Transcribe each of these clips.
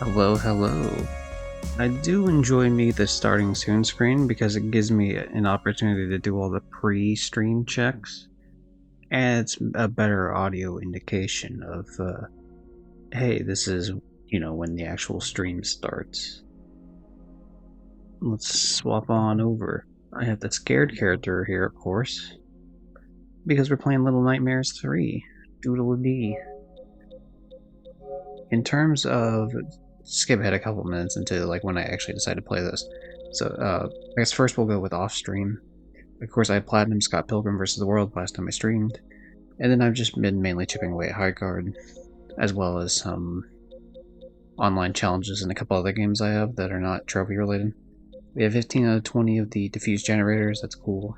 Hello, hello. I do enjoy the starting soon screen because it gives me an opportunity to do all the pre-stream checks, and it's a better audio indication of, hey, this is, when the actual stream starts. Let's swap on over. I have the scared character here, of course, because we're playing Little Nightmares 3. Doodle-dee. In terms of skip ahead a couple minutes into like when I actually decided to play this. So I guess first we'll go with off stream. Of course, I had Platinum Scott Pilgrim vs. the World last time I streamed, and then I've just been mainly chipping away at High Card, as well as some online challenges and a couple other games I have that are not trophy related. We have 15 out of 20 of the diffuse generators. That's cool.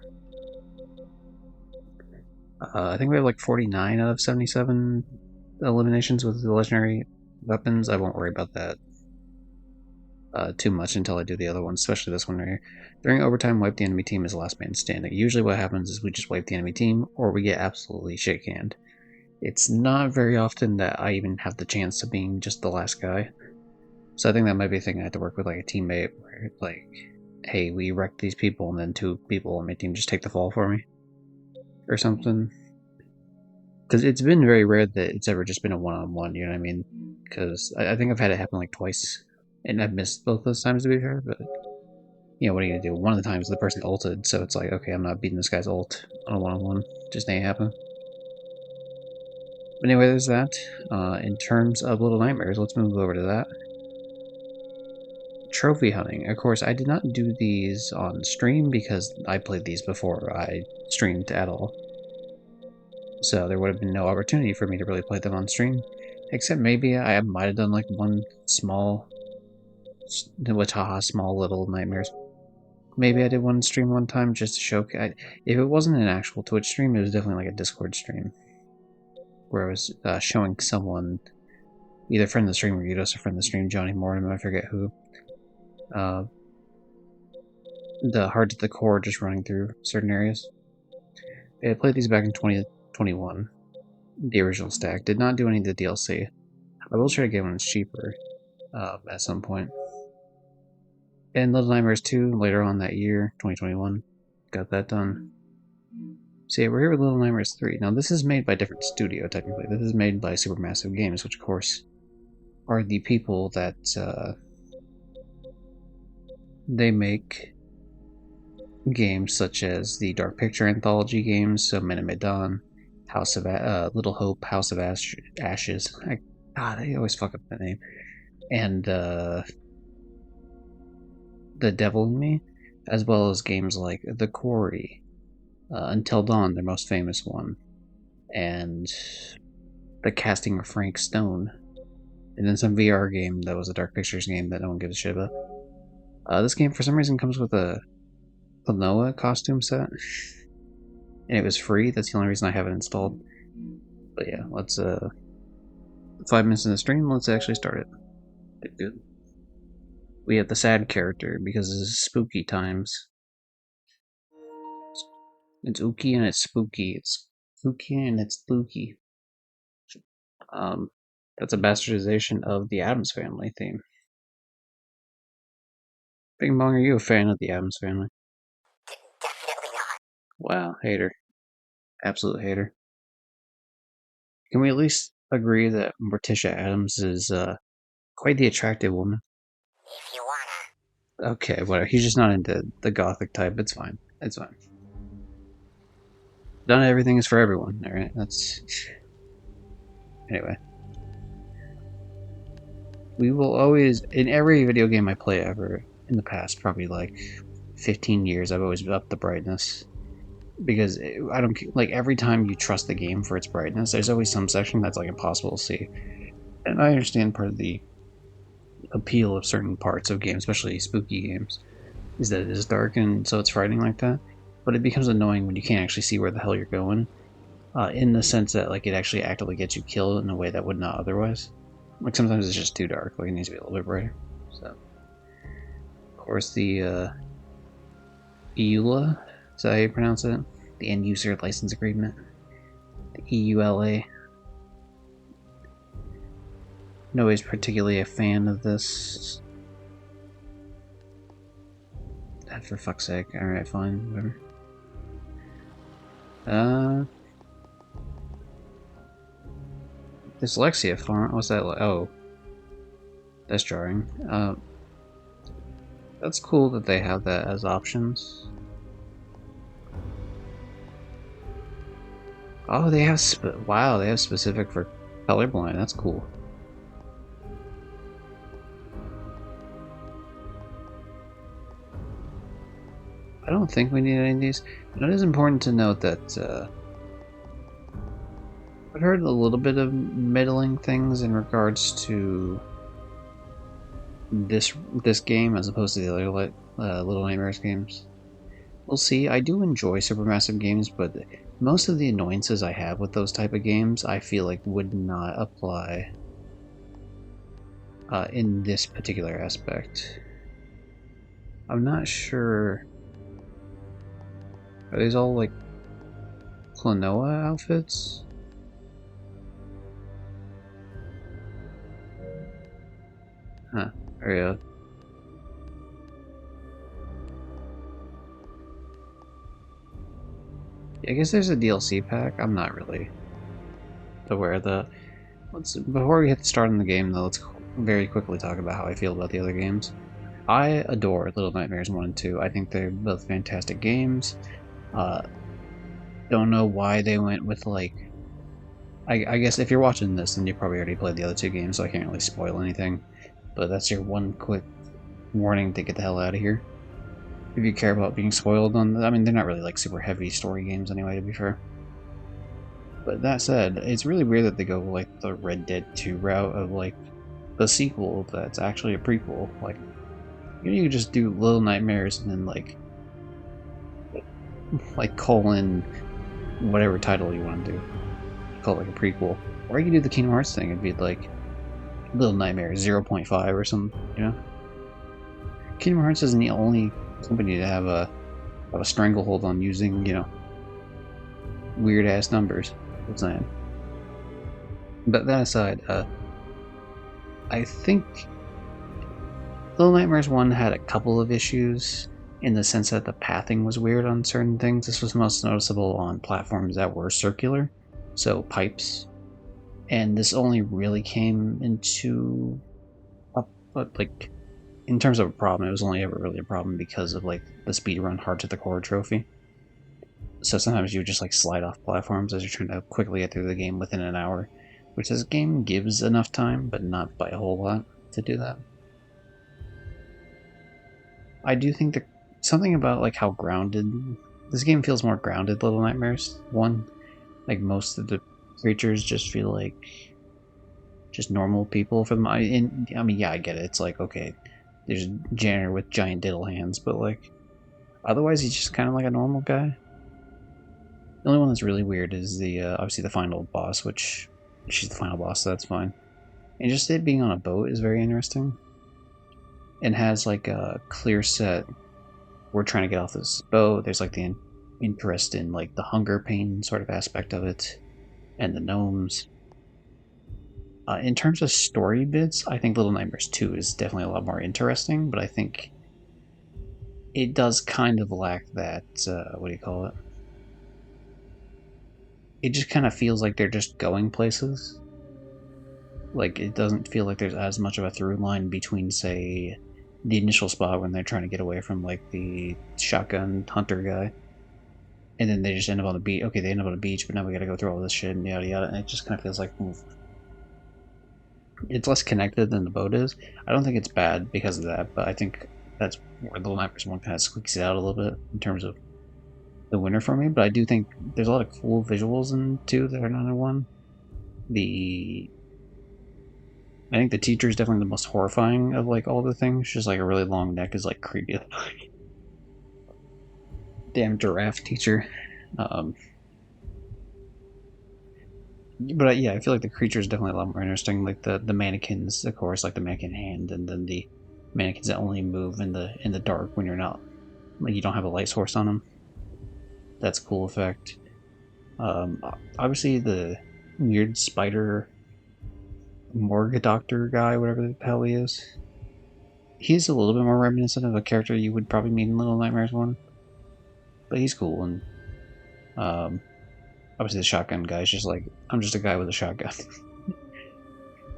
I think we have like 49 out of 77 eliminations with the legendary weapons. I won't worry about that too much until I do the other one, especially this one right here. During overtime, wipe the enemy team as last man standing. Usually what happens is we just wipe the enemy team, or we get absolutely shit canned. It's not very often that I even have the chance of being just the last guy. So I think that might be a thing I have to work with like a teammate, where like, hey, we wreck these people, and then two people on my team just take the fall for me. Or something. Because it's been very rare that it's ever just been a one-on-one, you know what I mean? Because I think I've had it happen like twice, and I've missed both those times to be fair, but what are you gonna do? One of the times the person ulted, so it's like, okay, I'm not beating this guy's ult on a one-on-one. Just ain't happen. But anyway, there's that. In terms of Little Nightmares, let's move over to that. Trophy hunting. Of course, I did not do these on stream because I played these before I streamed at all. So there would have been no opportunity for me to really play them on stream. Except maybe I might have done like one small, small Little Nightmares. Maybe I did one stream one time just to show. If it wasn't an actual Twitch stream, it was definitely like a Discord stream where I was showing someone, either friend of the stream or Udos, a friend of the stream, Johnny Mortimer, I forget who, the Hard to the Core just running through certain areas. I played these back in 2021. The original stack. Did not do any of the DLC. I will try to get one that's cheaper at some point. And Little Nightmares 2 later on that year, 2021. Got that done. So yeah, we're here with Little Nightmares 3. Now this is made by a different studio, technically. This is made by Supermassive Games, which of course are the people that they make games such as the Dark Picture anthology games, so Men of Medan, House of Little Hope, House of Ashes. God, I always fuck up that name. And The Devil in Me, as well as games like The Quarry, Until Dawn, their most famous one, and The Casting of Frank Stone, and then some VR game that was a Dark Pictures game that no one gives a shit about. This game, for some reason, comes with a Klonoa costume set, and it was free. That's the only reason I have it installed. But yeah, let's 5 minutes in the stream. Let's actually start it. Good. We have the sad character because it's spooky times. It's ooky and it's spooky. It's spooky and it's spooky. That's a bastardization of the Addams Family theme. Bing Bong, are you a fan of the Addams Family? Definitely not. Wow, hater. Absolute hater. Can we at least agree that Morticia Addams is quite the attractive woman? If you wanna. Okay, whatever. He's just not into the gothic type. It's fine. It's fine. Not everything is for everyone, alright? That's. Anyway. We will always, in every video game I play ever, in the past, probably like 15 years, I've always upped the brightness. Because I don't, like, every time you trust the game for its brightness, there's always some section that's like impossible to see. And I understand part of the appeal of certain parts of games, especially spooky games, is that it is dark and so it's frightening like that. But it becomes annoying when you can't actually see where the hell you're going, in the sense that like it actually actively gets you killed in a way that would not otherwise. Like sometimes it's just too dark, like it needs to be a little bit brighter. So, of course, the EULA, is that how you pronounce it? The End User License Agreement, the EULA. Nobody's particularly a fan of this. For fuck's sake. Alright, fine, whatever. Dyslexia font? What's that like? Oh. That's jarring. That's cool that they have that as options. Oh, they have wow, they have specific for colorblind. That's cool. I don't think we need any of these. But it is important to note that I've heard a little bit of middling things in regards to this game as opposed to the other Little Nightmares games. We'll see. I do enjoy Supermassive games, but most of the annoyances I have with those type of games, I feel like would not apply in this particular aspect. I'm not sure. Are these all like Klonoa outfits? Huh. Yeah. I guess there's a DLC pack. I'm not really aware of that. Before we hit the start in the game, though, let's very quickly talk about how I feel about the other games. I adore Little Nightmares 1 and 2. I think they're both fantastic games. Don't know why they went with, like... I guess if you're watching this, then you probably already played the other two games, so I can't really spoil anything. But that's your one quick warning to get the hell out of here. If you care about being spoiled on... I mean, they're not really, like, super heavy story games anyway, to be fair. But that said, it's really weird that they go, like, the Red Dead 2 route of, like, the sequel that's actually a prequel. Like, you could just do Little Nightmares and then, like, colon whatever title you want to do. Call it like a prequel. Or you could do the Kingdom Hearts thing. It'd be like Little Nightmares 0.5 or something, you know? Kingdom Hearts isn't the only company to have a stranglehold on using, you know, weird ass numbers. What's that? But that aside, I think Little Nightmares 1 had a couple of issues in the sense that the pathing was weird on certain things. This was most noticeable on platforms that were circular, so pipes. And this only really came into, like, in terms of a problem, it was only ever really a problem because of, like, the speedrun Hard to the Core trophy. So sometimes you would just, like, slide off platforms as you're trying to quickly get through the game within an hour, which this game gives enough time, but not by a whole lot to do that. I do think that something about, like, how grounded this game feels more grounded. Little Nightmares 1, like, most of the creatures just feel like just normal people for them. I mean, yeah, I get it. It's like, okay, there's a janitor with giant diddle hands, but, like, otherwise he's just kind of like a normal guy. The only one that's really weird is the obviously the final boss, which she's the final boss, so that's fine. And just it being on a boat is very interesting. And has like a clear set. We're trying to get off this boat. There's like the interest in like the hunger pain sort of aspect of it, and the gnomes. In terms of story bits, I think Little Nightmares 2 is definitely a lot more interesting, but I think it does kind of lack that, what do you call it? It just kind of feels like they're just going places. Like, it doesn't feel like there's as much of a through line between, say, the initial spot when they're trying to get away from, like, the shotgun hunter guy. And then they just end up on the beach. Okay, they end up on a beach, but now we gotta go through all this shit and yada yada. And it just kind of feels like it's less connected than the boat is. I don't think it's bad because of that, but I think that's where Little Nightmares 1 kind of squeaks it out a little bit in terms of the winner for me. But I do think there's a lot of cool visuals in 2 that are not in 1. I think the teacher is definitely the most horrifying of like all the things. Just like a really long neck is like creepy. Damn giraffe teacher. But yeah, I feel like the creature is definitely a lot more interesting. Like the mannequins, of course, like the mannequin hand, and then the mannequins that only move in the dark when you're not, like, you don't have a light source on them. That's a cool effect. Obviously the weird spider morgue doctor guy, whatever the hell he is. He's a little bit more reminiscent of a character you would probably meet in Little Nightmares 1. But he's cool, and obviously the shotgun guy is just like, I'm just a guy with a shotgun.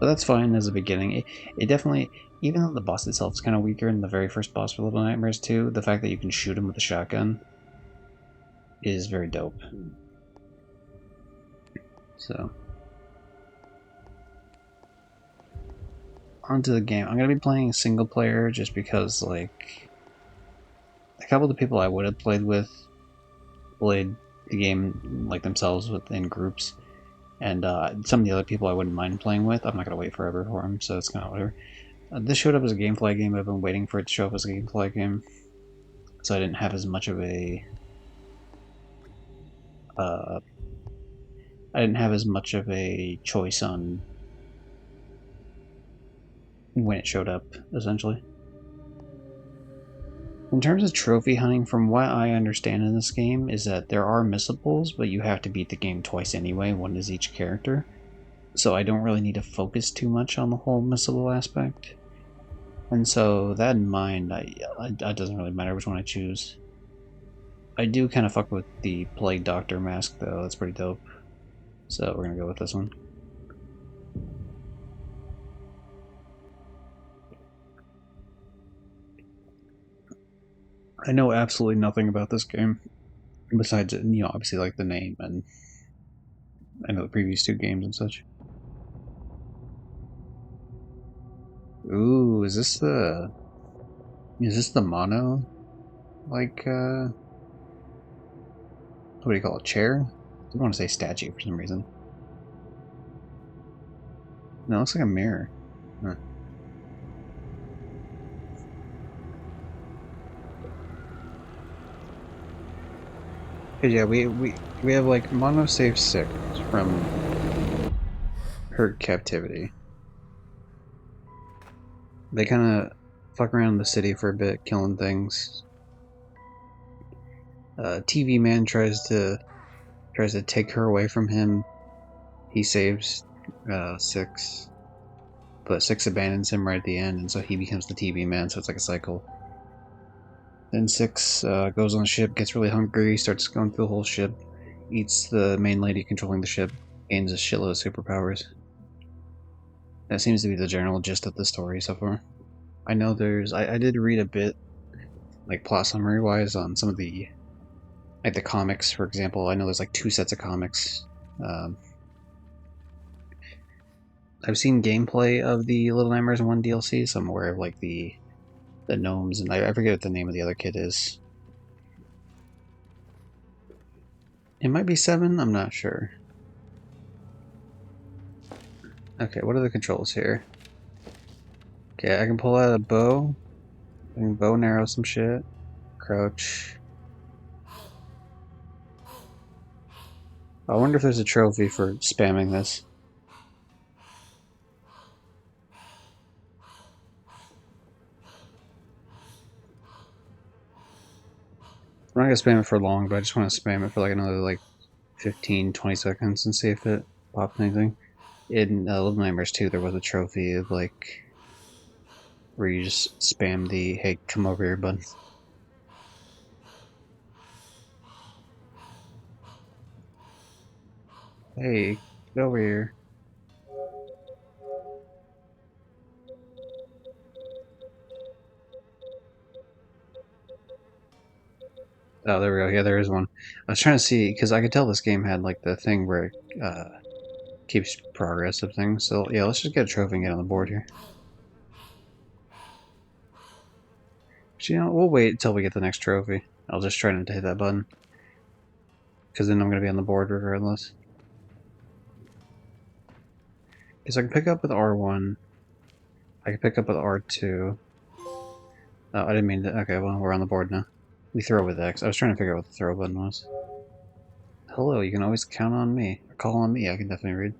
But that's fine as a beginning. It definitely, even though the boss itself is kind of weaker in the very first boss for Little Nightmares 2, the fact that you can shoot him with a shotgun is very dope. So, onto the game. I'm going to be playing single player just because, like, a couple of the people I would have played with played the game like themselves within groups, and some of the other people I wouldn't mind playing with, I'm not going to wait forever for them, so it's kind of whatever. This showed up as a Gamefly game. I've been waiting for it to show up as a Gamefly game, so I didn't have as much of a choice on when it showed up, essentially. In terms of trophy hunting, from what I understand in this game, is that there are missables, but you have to beat the game twice anyway, one is each character. So I don't really need to focus too much on the whole missable aspect. And so, that in mind, it doesn't really matter which one I choose. I do kind of fuck with the Plague Doctor mask, though. That's pretty dope. So we're gonna go with this one. I know absolutely nothing about this game, besides, obviously like the name, and I know the previous two games and such. Ooh, is this the mono, like, what do you call it, chair? I don't want to say statue for some reason. No, it looks like a mirror. Huh. Cause yeah, we have like Mono Save 6 from her captivity. They kind of fuck around the city for a bit, killing things. TV Man tries to take her away from him. He saves 6, but 6 abandons him right at the end, and so he becomes the TV Man. So it's like a cycle. Then 6 goes on the ship, gets really hungry, starts going through the whole ship, eats the main lady controlling the ship, gains a shitload of superpowers. That seems to be the general gist of the story so far. I know I did read a bit, like plot summary wise, on some of the, like the comics, for example. I know there's like 2 sets of comics. I've seen gameplay of the Little Nightmares 1 DLC, so I'm aware of like the gnomes, and I forget what the name of the other kid is. It might be 7, I'm not sure. Okay, what are the controls here? Okay, I can pull out a bow. I can bow and arrow some shit. Crouch. I wonder if there's a trophy for spamming this. I'm not gonna spam it for long, but I just want to spam it for like another like 15-20 seconds and see if it pops anything. In Little Nightmares 2, there was a trophy of like where you just spam the "Hey, come over here" button. Hey, get over here. Oh, there we go. Yeah, there is one. I was trying to see because I could tell this game had like the thing where it keeps progress of things. So yeah, let's just get a trophy and get on the board here. We'll wait until we get the next trophy. I'll just try not to hit that button because then I'm gonna be on the board regardless. Because I can pick up with R1. I can pick up with R2. Oh, I didn't mean to. Okay, well, we're on the board now. We throw with X. I was trying to figure out what the throw button was. Hello, you can always count on me. Or call on me, I can definitely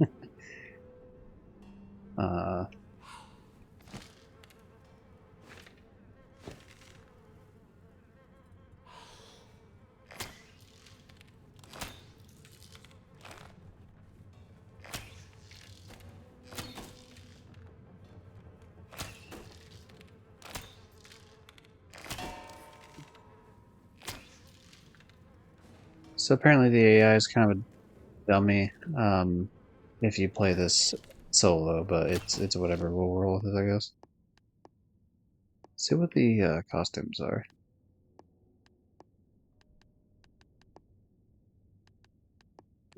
read. uh... So apparently the AI is kind of a dummy if you play this solo, but it's whatever. We'll roll with it, I guess. See what the costumes are.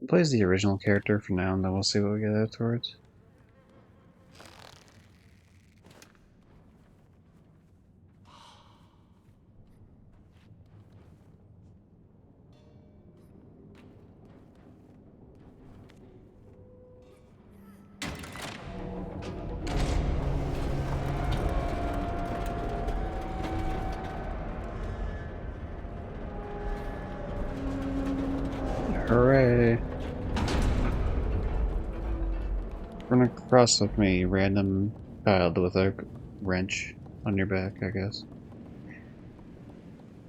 It plays the original character for now, and then we'll see what we get afterwards. Hooray! Run across with me, random child with a wrench on your back, I guess.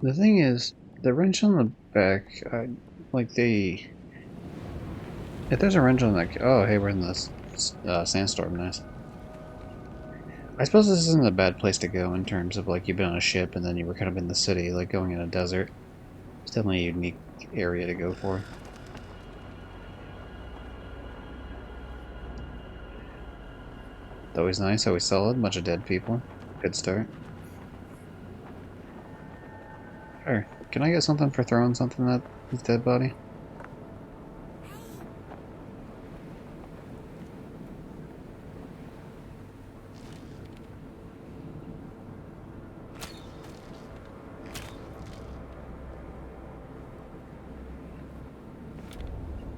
The thing is, the wrench on the back, like the... If there's a wrench on like, oh hey, we're in this sandstorm, nice. I suppose this isn't a bad place to go in terms of like you've been on a ship and then you were kind of in the city, like going in a desert. It's definitely a unique area to go for. Always nice, always solid, bunch of dead people. Good start. Sure. Can I get something for throwing something at his dead body?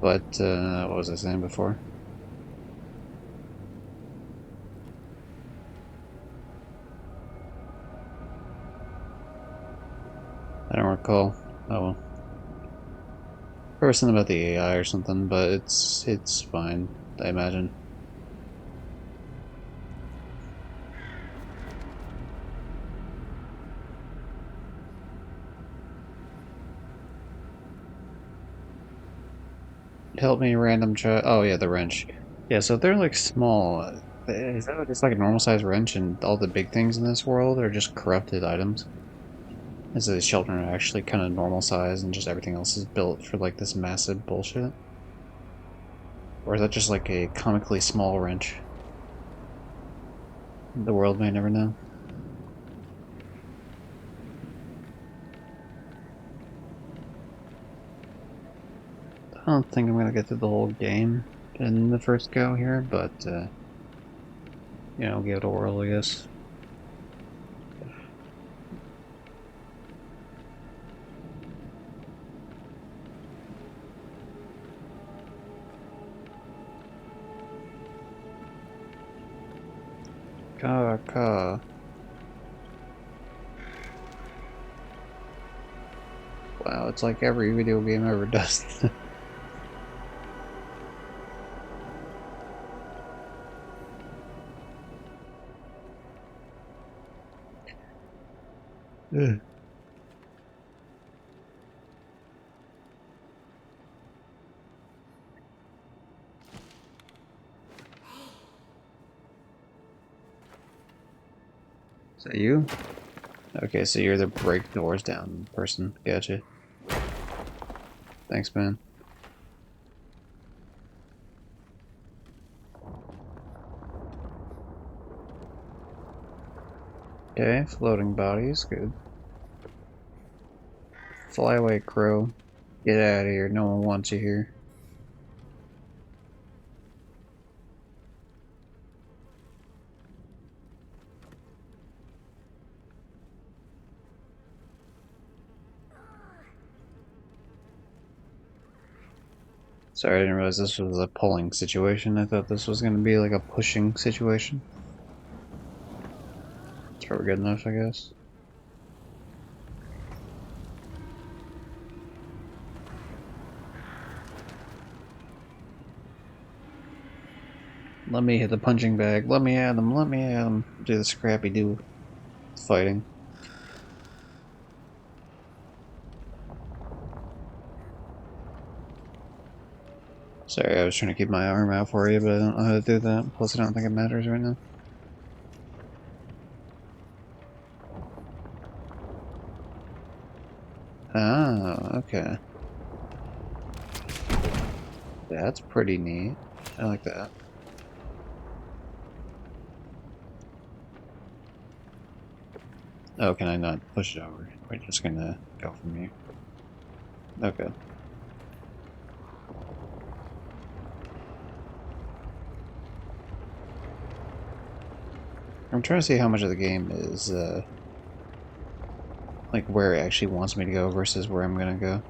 But, what was I saying before? I don't recall. Oh well. There was something about the AI or something, but it's fine, I imagine. Help me, random chat. Oh yeah, the wrench. Yeah, so they're like small. Is that just like a normal size wrench, and all the big things in this world are just corrupted items? Is the children are actually kind of normal size, and just everything else is built for like this massive bullshit? Or is that just like a comically small wrench? The world may never know. I don't think I'm gonna get through the whole game in the first go here, but you know, give it a whirl, I guess. Ka. Wow, it's like every video game ever does. Ugh. Is that you? Okay, so you're the break doors down person. Gotcha. Thanks, man. Okay, floating bodies, good. Fly away, crow. Get out of here, no one wants you here. Sorry, I didn't realize this was a pulling situation. I thought this was going to be like a pushing situation. It's probably good enough, I guess. Let me hit the punching bag. Let me at him. Let me at him. Do the scrappy do fighting. Sorry, I was trying to keep my arm out for you, but I don't know how to do that. Plus, I don't think it matters right now. Ah, okay. That's pretty neat. I like that. Oh, can I not push it over? We're just gonna go from here. Okay. I'm trying to see how much of the game is, like, where it actually wants me to go versus where I'm gonna go.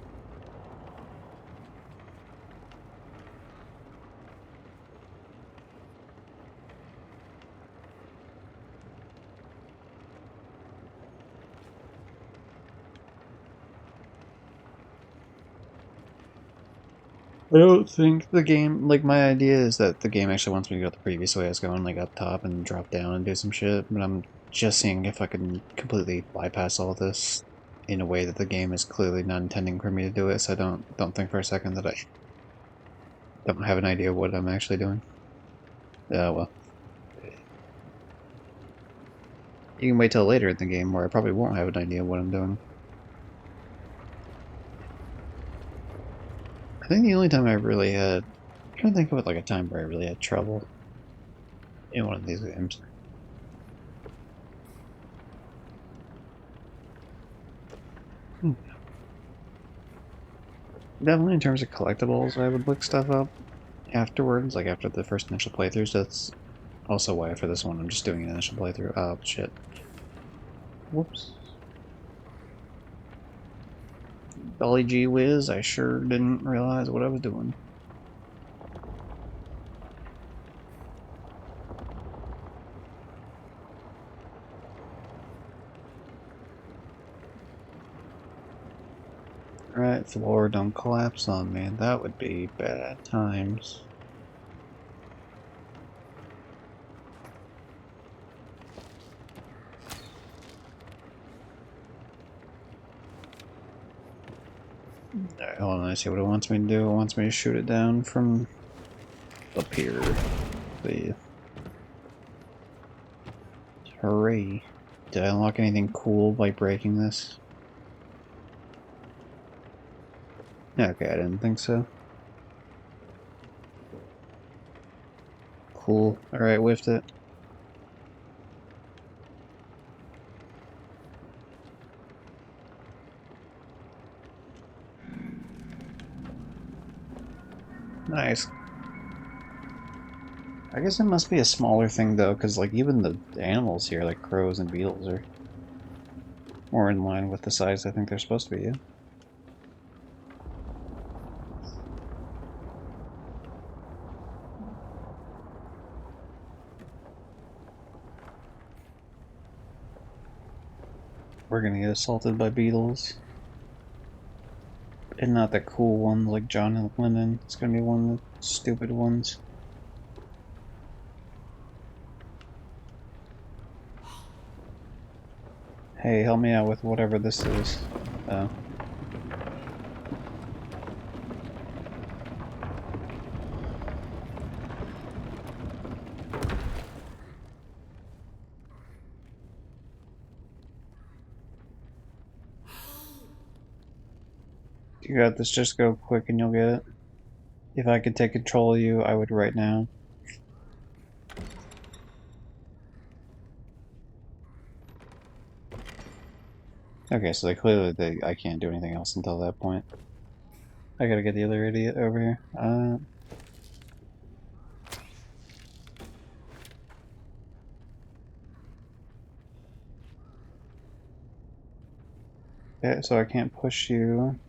I don't think the game, like, my idea is that the game actually wants me to go the previous way I was going, like, up top and drop down and do some shit, but I'm just seeing if I can completely bypass all this in a way that the game is clearly not intending for me to do it, so I don't think for a second that I don't have an idea what I'm actually doing. Well. You can wait till later in the game where I probably won't have an idea what I'm doing. I think the only time I really had... I'm trying to think of like a time where I really had trouble in one of these games. Definitely in terms of collectibles, I would look stuff up afterwards, like after the first initial playthroughs. That's also why for this one I'm just doing an initial playthrough. Oh, shit. Whoops. Golly gee whiz, I sure didn't realize what I was doing. Alright, floor, don't collapse on me. That would be bad times. Alright, hold on, I see what it wants me to do. It wants me to shoot it down from up here. The hooray. Did I unlock anything cool by breaking this? Okay, I didn't think so. Cool. Alright, whiffed it. Nice. I guess it must be a smaller thing though, because like even the animals here, like crows and beetles, are more in line with the size I think they're supposed to be. Yeah? We're gonna get assaulted by beetles. And not the cool ones like John Lennon. It's gonna be one of the stupid ones. Hey, help me out with whatever this is. Oh. You got this, just go quick and you'll get it. If I could take control of you, I would right now. Okay, so I can't do anything else until that point. I gotta get the other idiot over here. Okay, so I can't push you.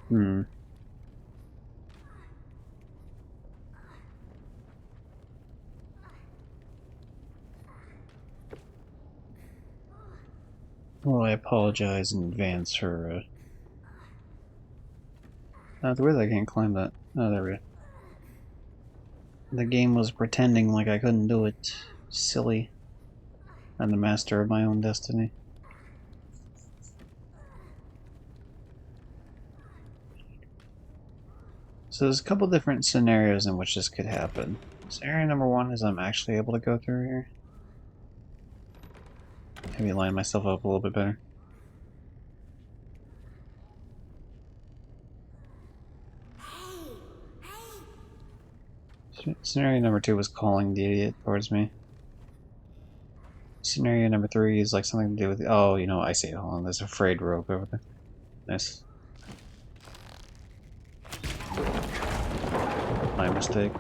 Hmm. Well, I apologize in advance for, Not the way I can't climb that. Oh, there we go. The game was pretending like I couldn't do it. Silly. I'm the master of my own destiny. So there's a couple different scenarios in which this could happen. Scenario number 1 is I'm actually able to go through here. Maybe line myself up a little bit better. Scenario number 2 was calling the idiot towards me. Scenario number 3 is like something to do with... Oh, you know, I see it. Hold on, there's a frayed rope over there. Nice. My mistake.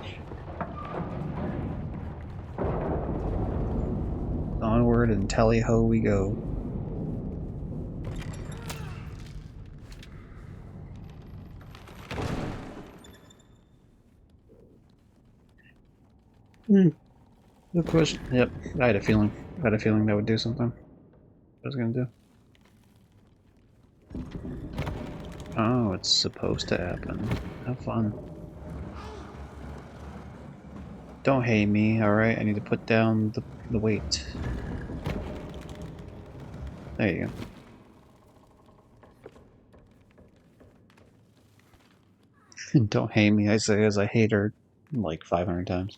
Onward and tally-ho we go. Good question. Yep, I had a feeling. I had a feeling that would do something. What I was gonna do. Oh, it's supposed to happen. Have fun. Don't hate me, alright? I need to put down the weight. There you go. Don't hate me, I say as I hate her like 500 times.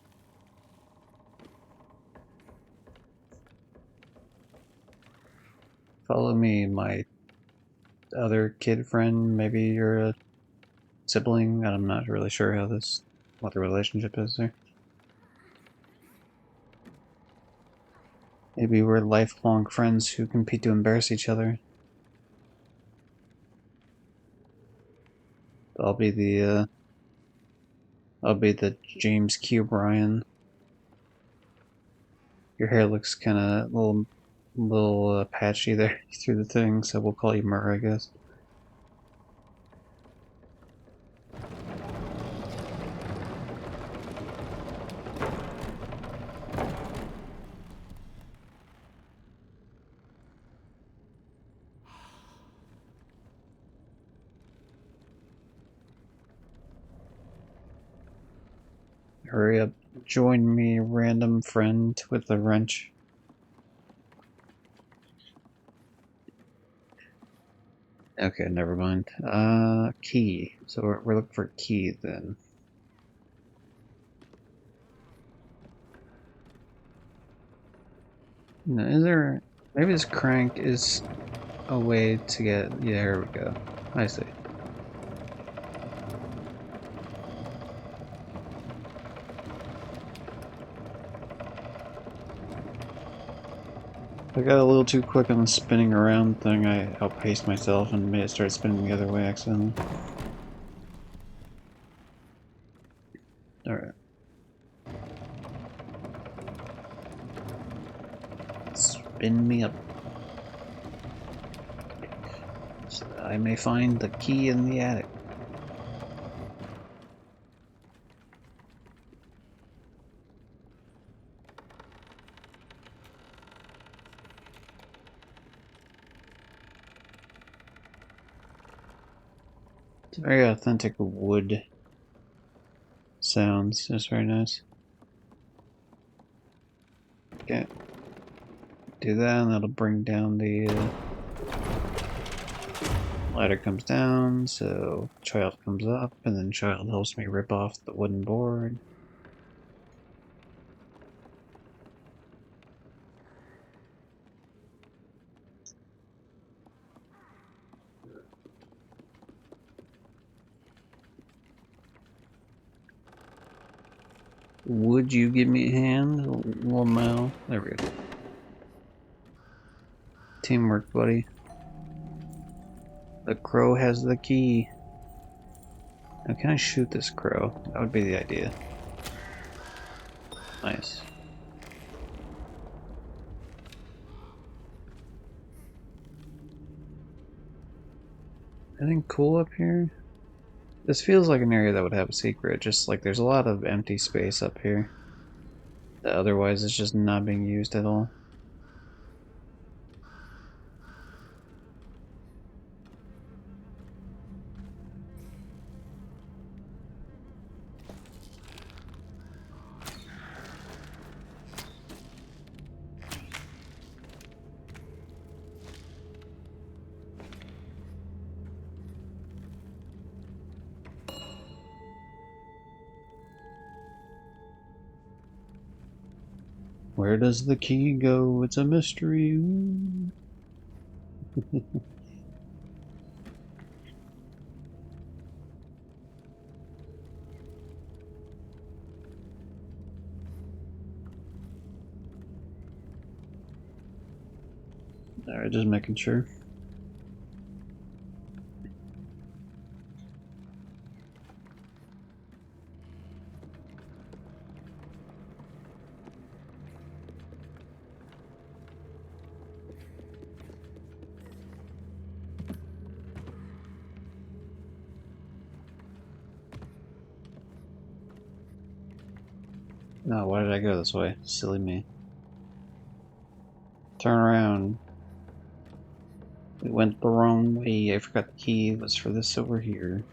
Follow me, my other kid friend. Maybe you're a sibling. I'm not really sure what the relationship is there. Maybe we're lifelong friends who compete to embarrass each other. I'll be the James Q. Bryan. Your hair looks kind of little patchy there through the thing, so we'll call you Mur, I guess. Hurry up, join me, random friend with a wrench. Okay, never mind. Key. So we're looking for a key then. Now, is there... Maybe this crank is a way to get... Yeah, here we go. I see. I got a little too quick on the spinning around thing. I outpaced myself and made it start spinning the other way accidentally. Alright. Spin me up. So I may find the key in the attic. It's very authentic wood sounds. It's very nice. Okay. Do that and that'll bring down the ladder comes down, so child comes up, and then child helps me rip off the wooden board. Would you give me a hand, little Mel? There we go. Teamwork, buddy. The crow has the key. Now, can I shoot this crow? That would be the idea. Nice. Anything cool up here? This feels like an area that would have a secret, just like there's a lot of empty space up here that otherwise is just not being used at all. Where does the key go? It's a mystery. Ooh. Alright, just making sure. No, why did I go this way? Silly me. Turn around. We went the wrong way. I forgot the key was for this over here.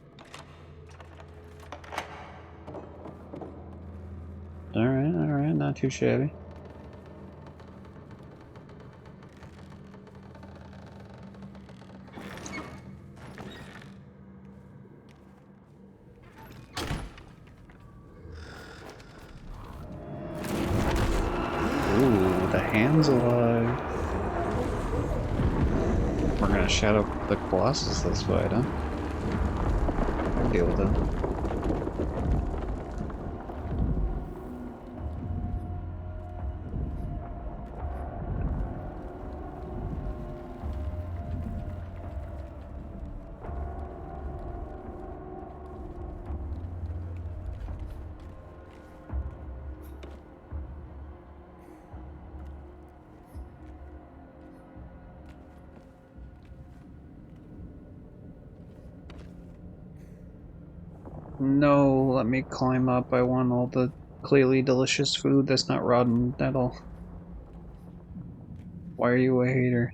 Alright, not too shabby. Ooh, the hand's alive. We're gonna shadow the Colossus this fight, huh? I'll deal with it. No, let me climb up. I want all the clearly delicious food that's not rotten at all. Why are you a hater?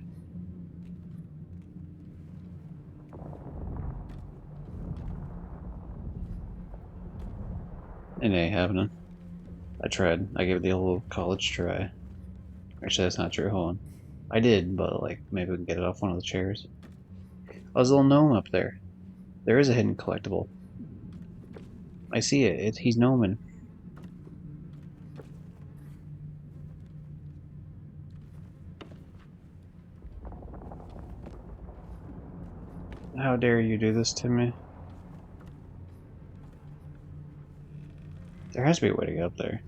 It ain't happening. I tried. I gave it the old college try. Actually, that's not true. Hold on. I did, but like maybe we can get it off one of the chairs. Oh, there's a little gnome up there. There is a hidden collectible. I see it. He's gnoming. How dare you do this to me? There has to be a way to get up there.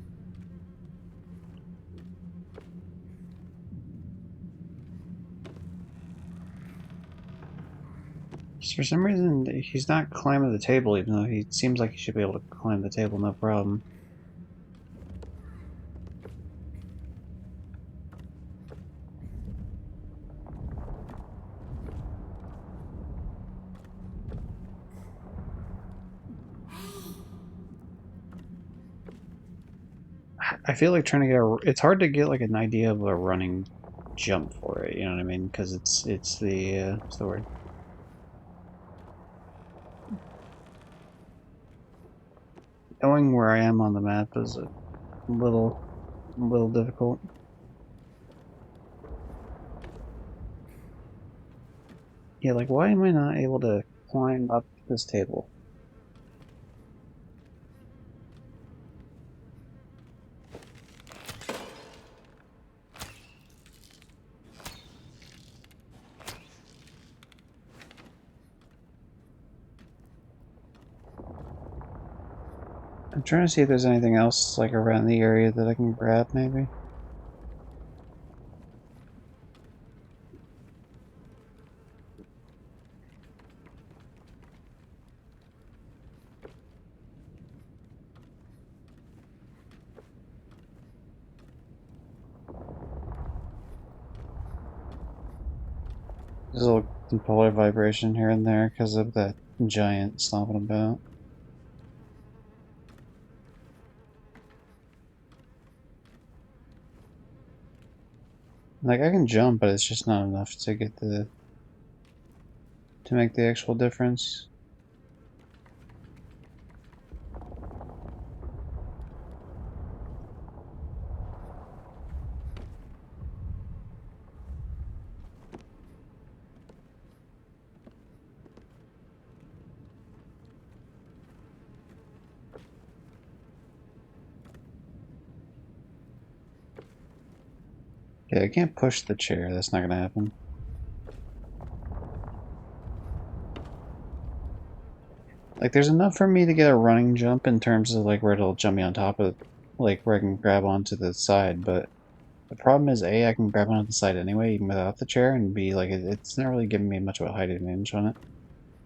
Just for some reason, he's not climbing the table, even though he seems like he should be able to climb the table no problem. I feel like trying to get it's hard to get like an idea of a running jump for it, you know what I mean? Because it's the what's the word? Knowing where I am on the map is a little difficult. Yeah, like why am I not able to climb up this table? I'm trying to see if there's anything else like around the area that I can grab, maybe. There's a little polar vibration here and there because of that giant stomping about. Like I can jump, but it's just not enough to get to make the actual difference. Okay, I can't push the chair. That's not gonna happen. Like, there's enough for me to get a running jump in terms of, like, where it'll jump me on top of, like, where I can grab onto the side, but the problem is, A, I can grab onto the side anyway, even without the chair, and B, like, it's not really giving me much of a height advantage on it.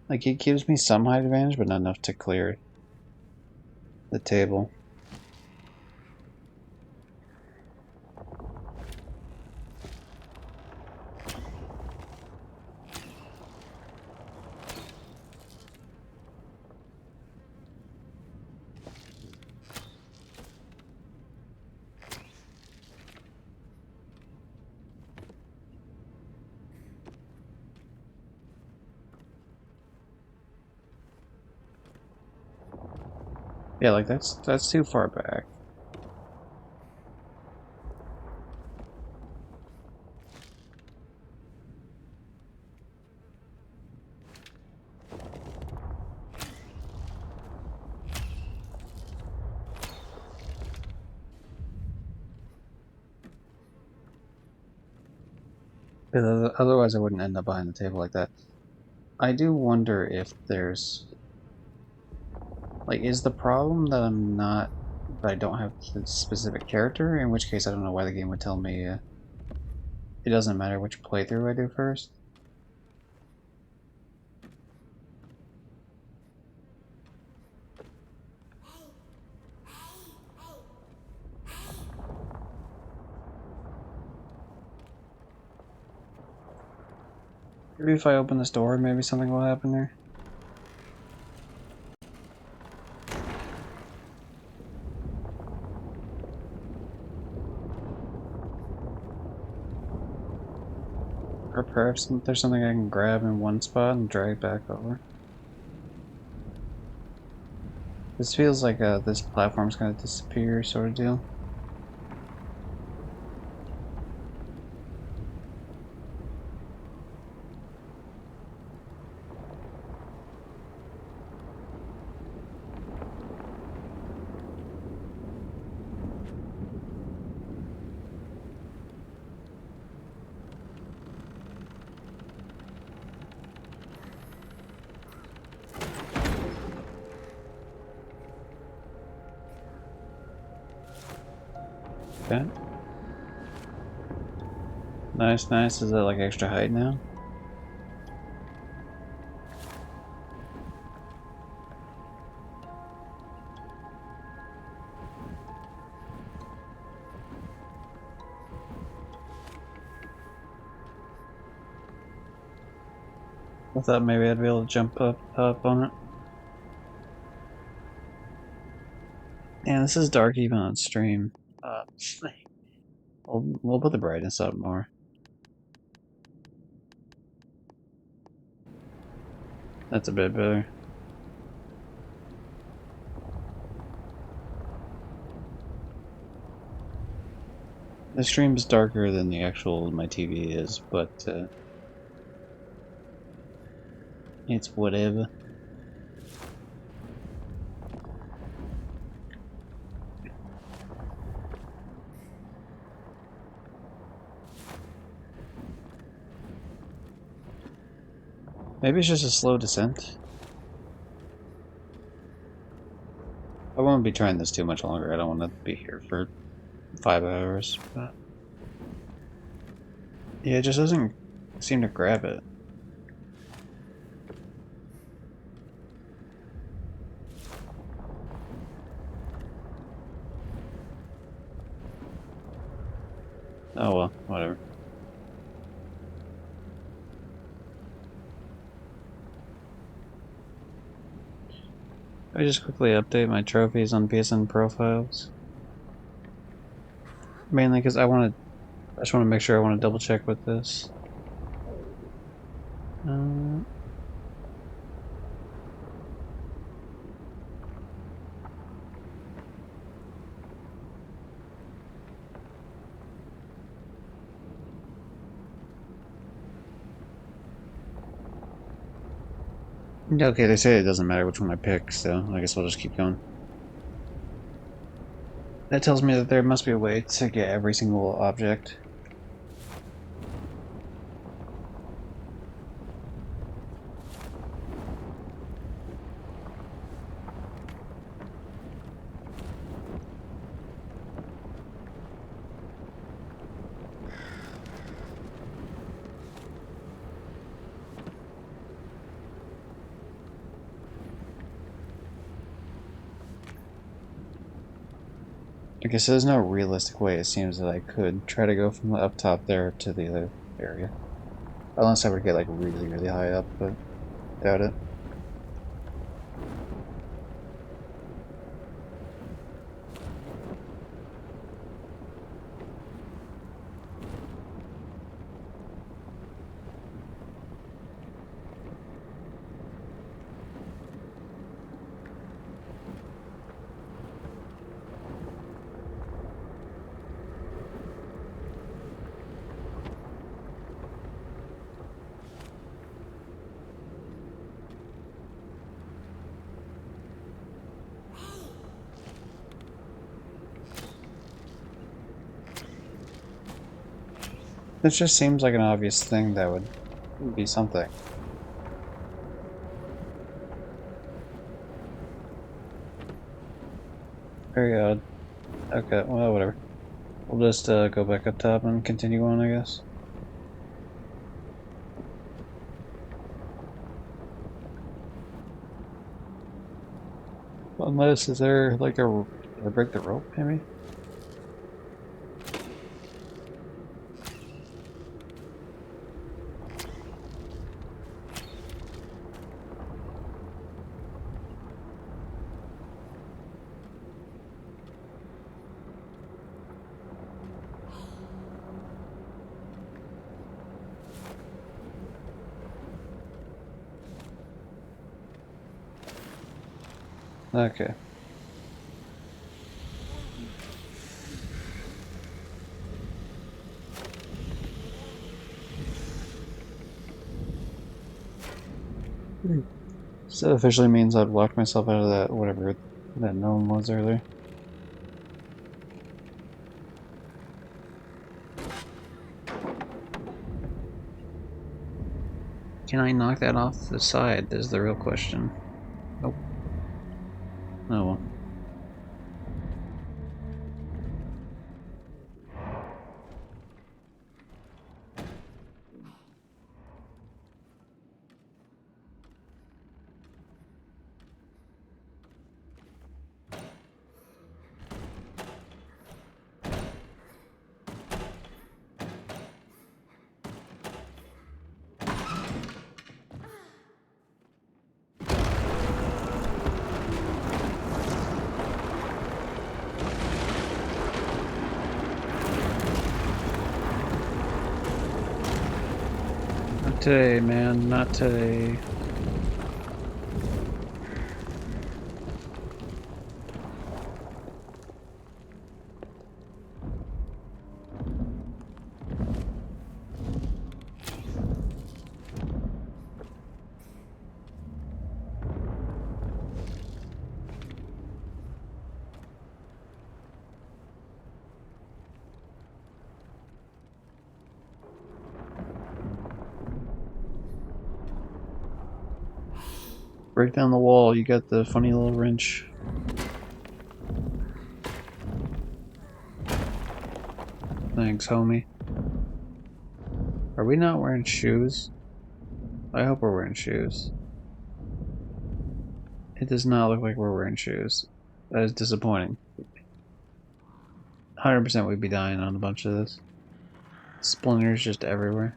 Like, it gives me some height advantage, but not enough to clear the table. Yeah, like, that's too far back. Because otherwise I wouldn't end up behind the table like that. I do wonder if there's... Like, is the problem that that I don't have the specific character? In which case, I don't know why the game would tell me it doesn't matter which playthrough I do first. Maybe if I open this door, maybe something will happen there. Or perhaps there's something I can grab in one spot and drag back over. This feels like this platform's gonna disappear sort of deal. Okay. Nice, nice. Is that like extra height now? I thought maybe I'd be able to jump up on it. Yeah, this is dark even on stream. We'll put the brightness up more. That's a bit better. The stream is darker than the actual my TV is, but it's whatever. Maybe it's just a slow descent. I won't be trying this too much longer. I don't want to be here for 5 hours. But yeah, it just doesn't seem to grab it. Oh well, whatever. I just quickly update my trophies on PSN profiles. Mainly because I just want to make sure I want to double check with this. Okay, they say it doesn't matter which one I pick, so I guess I'll just keep going. That tells me that there must be a way to get every single object. I guess there's no realistic way it seems that I could try to go from the up top there to the other area. Unless I were to get like really, really high up, but doubt it. It just seems like an obvious thing that would be something. Very odd. Okay, well, whatever. We'll just go back up top and continue on, I guess. Unless, is there like a... Did I break the rope, maybe? Okay. So that officially means I've locked myself out of that, whatever that gnome was earlier. Can I knock that off the side, is the real question. Nope. Oh well. Not today, man. Not today. Break down the wall, you got the funny little wrench. Thanks, homie. Are we not wearing shoes? I hope we're wearing shoes. It does not look like we're wearing shoes. That is disappointing. 100% we'd be dying on a bunch of this. Splinters just everywhere.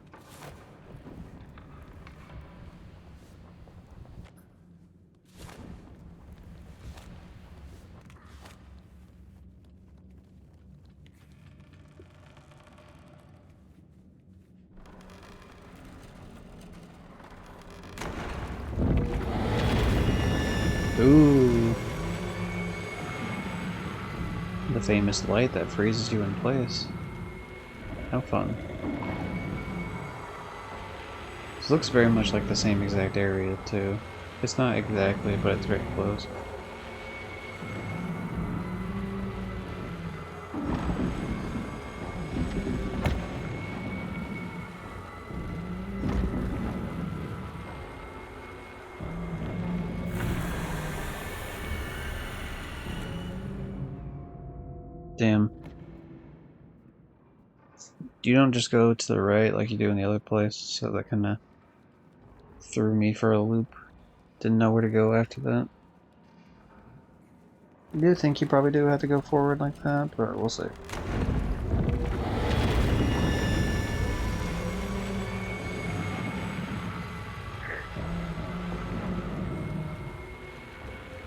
Ooh. The famous light that freezes you in place. How fun. This looks very much like the same exact area, too. It's not exactly, but it's very close. Damn. You don't just go to the right like you do in the other place, so that kinda threw me for a loop. Didn't know where to go after that. I do think you probably do have to go forward like that, but we'll see.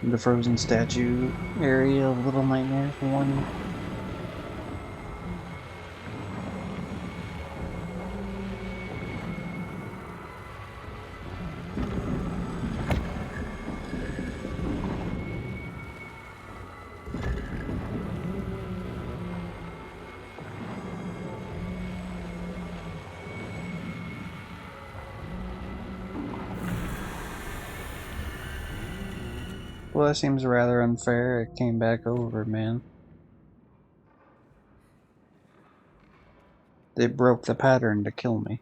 The frozen statue area of Little Nightmares 1. Well, that seems rather unfair. It came back over, man. They broke the pattern to kill me.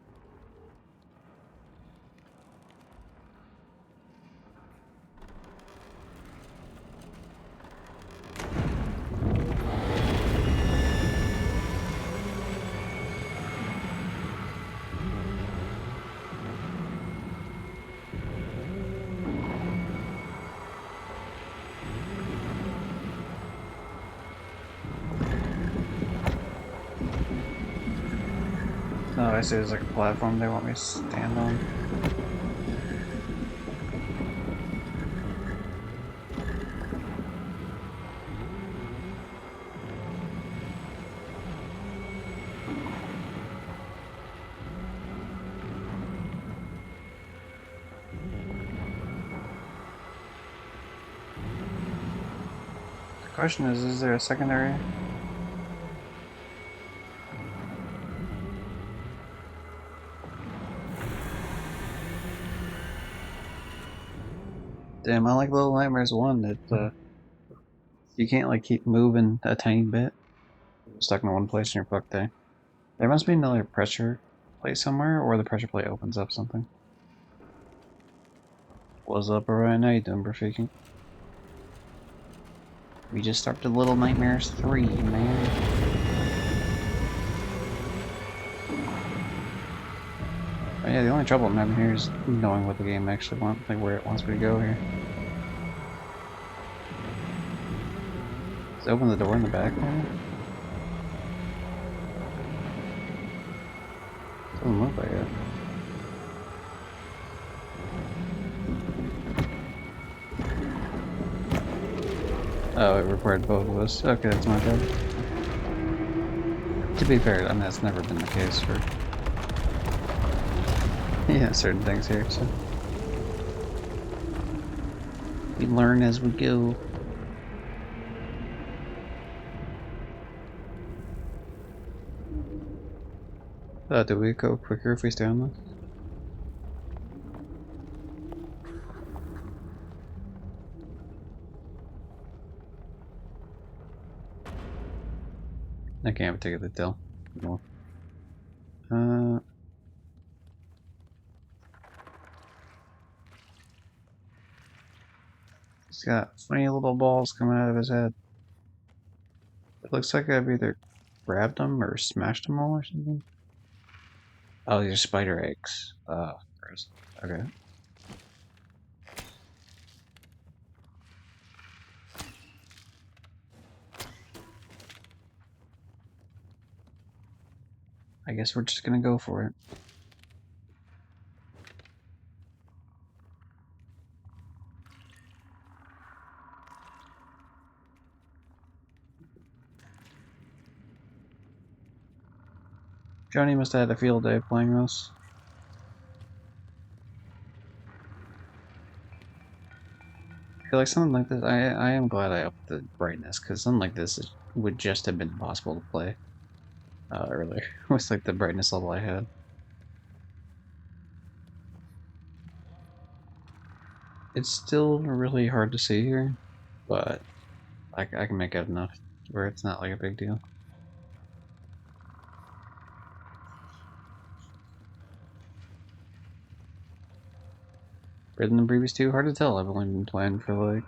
Oh, I see there's like a platform they want me to stand on. The question is there a secondary? Damn, I like Little Nightmares 1 that you can't like keep moving a tiny bit. You're stuck in one place and you're fucked there. There must be another pressure plate somewhere, or the pressure plate opens up something. What's up, alright? How you doing, Brafikin? We just started Little Nightmares 3, man. Oh, yeah, the only trouble I'm having here is knowing what the game actually wants, like where it wants me to go here. Does it open the door in the back there? Doesn't look like it. Oh, it required both of us. Okay, that's my bad. To be fair, I mean, that's never been the case for yeah, certain things here, so we learn as we go. Do we go quicker if we stay on this? I can't have a ticket to tell. No. He's got funny little balls coming out of his head. It looks like I've either grabbed them or smashed them all or something. Oh, these are spider eggs. Gross. Okay. I guess we're just gonna go for it. Johnny must have had a field day playing this. I feel like something like this, I am glad I upped the brightness, because something like this would just have been impossible to play earlier with like the brightness level I had. It's still really hard to see here, but I can make out enough where it's not like a big deal. Better than the previous two? Hard to tell. I've only been playing for like,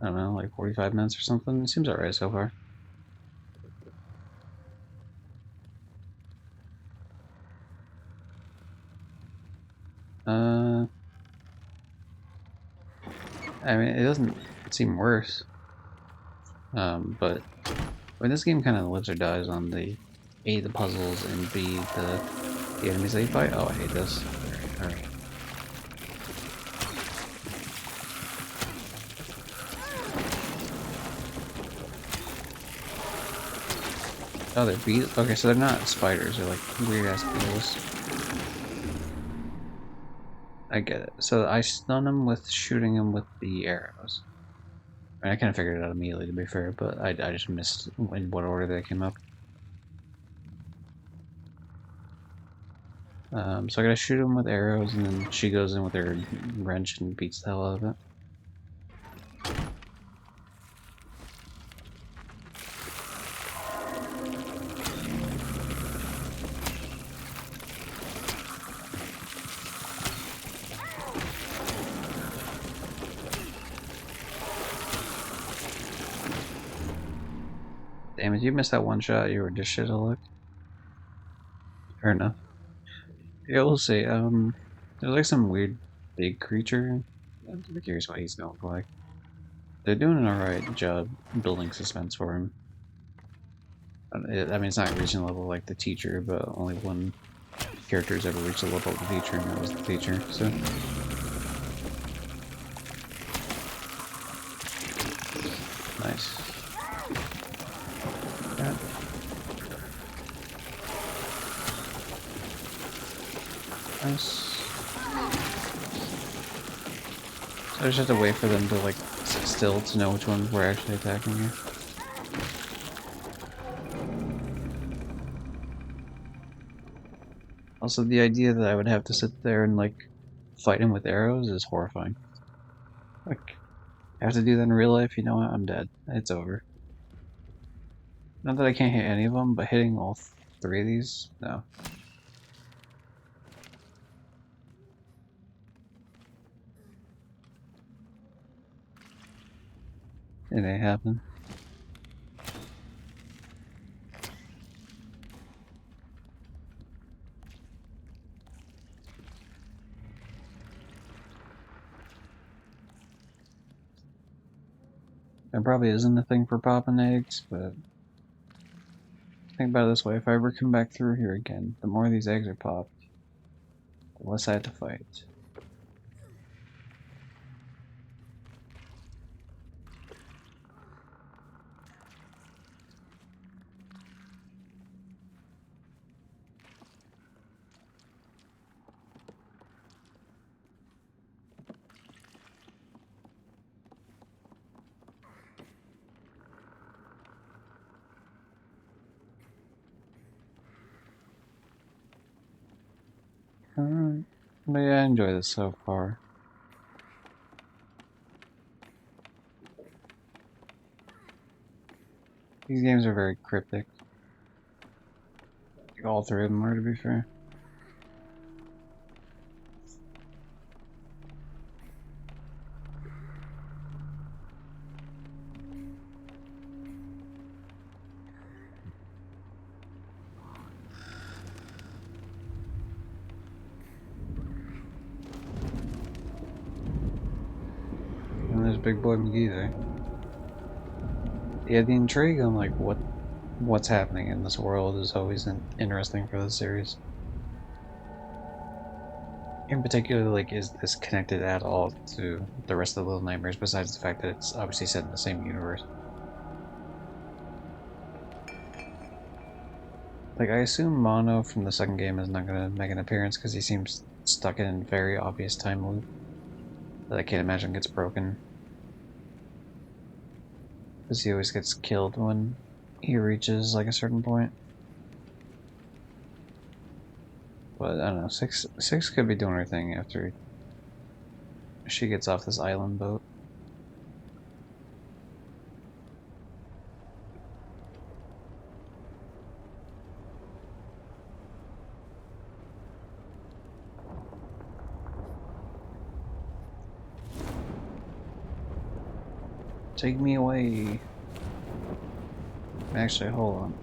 I don't know, like 45 minutes or something. It seems alright so far. I mean, it doesn't It seemed worse. But this game kind of lives or dies on the A, the puzzles, and B, the enemies that you fight. Oh, I hate this. Alright. Oh, they're beetles. Okay, so they're not spiders. They're like weird ass beetles. I get it. So I stun them with shooting them with the arrows. I kind of figured it out immediately, to be fair, but I just missed in what order they came up. So I gotta shoot them with arrows, and then she goes in with her wrench and beats the hell out of it. Damn it, you missed that one shot, you were just shit of luck. Fair enough. Yeah, we'll see. There's like some weird big creature. I'm curious what he's gonna look like. They're doing an alright job building suspense for him. I mean, it's not reaching the level like the teacher, but only one character has ever reached the level of the teacher, and that was the teacher, so. Nice. Yeah. Nice. So I just have to wait for them to like sit still to know which ones we're actually attacking here. Also, the idea that I would have to sit there and like fight him with arrows is horrifying. Like, I have to do that in real life, you know what? I'm dead. It's over. Not that I can't hit any of them, but hitting all three of these? No. It ain't happen. There probably isn't a thing for popping eggs, but think about it this way, if I ever come back through here again, the more these eggs are popped, the less I have to fight. Alright. But yeah, I enjoy this so far. These games are very cryptic. Like all three of them are, to be fair. And there's Big Boy McGee there. Yeah, the intrigue on like what's happening in this world is always interesting for this series. In particular, like, is this connected at all to the rest of the Little Nightmares, besides the fact that it's obviously set in the same universe? Like, I assume Mono from the second game is not going to make an appearance because he seems stuck in a very obvious time loop that I can't imagine gets broken. Because he always gets killed when he reaches, like, a certain point. But, I don't know, Six could be doing her thing after she gets off this island boat. Take me away. Actually, hold on.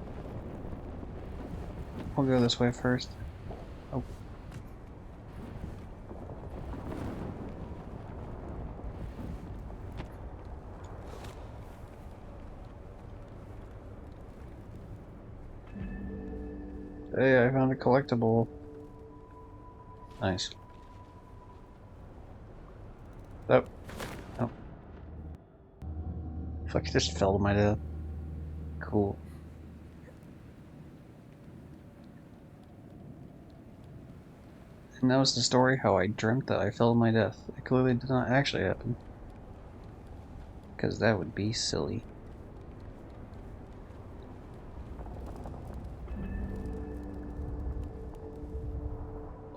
We'll go this way first. Oh. Hey, I found a collectible. Nice. Oh. Oh. Fuck, I just fell to my death. Cool. And that was the story how I dreamt that I fell to my death. It clearly did not actually happen. Because that would be silly.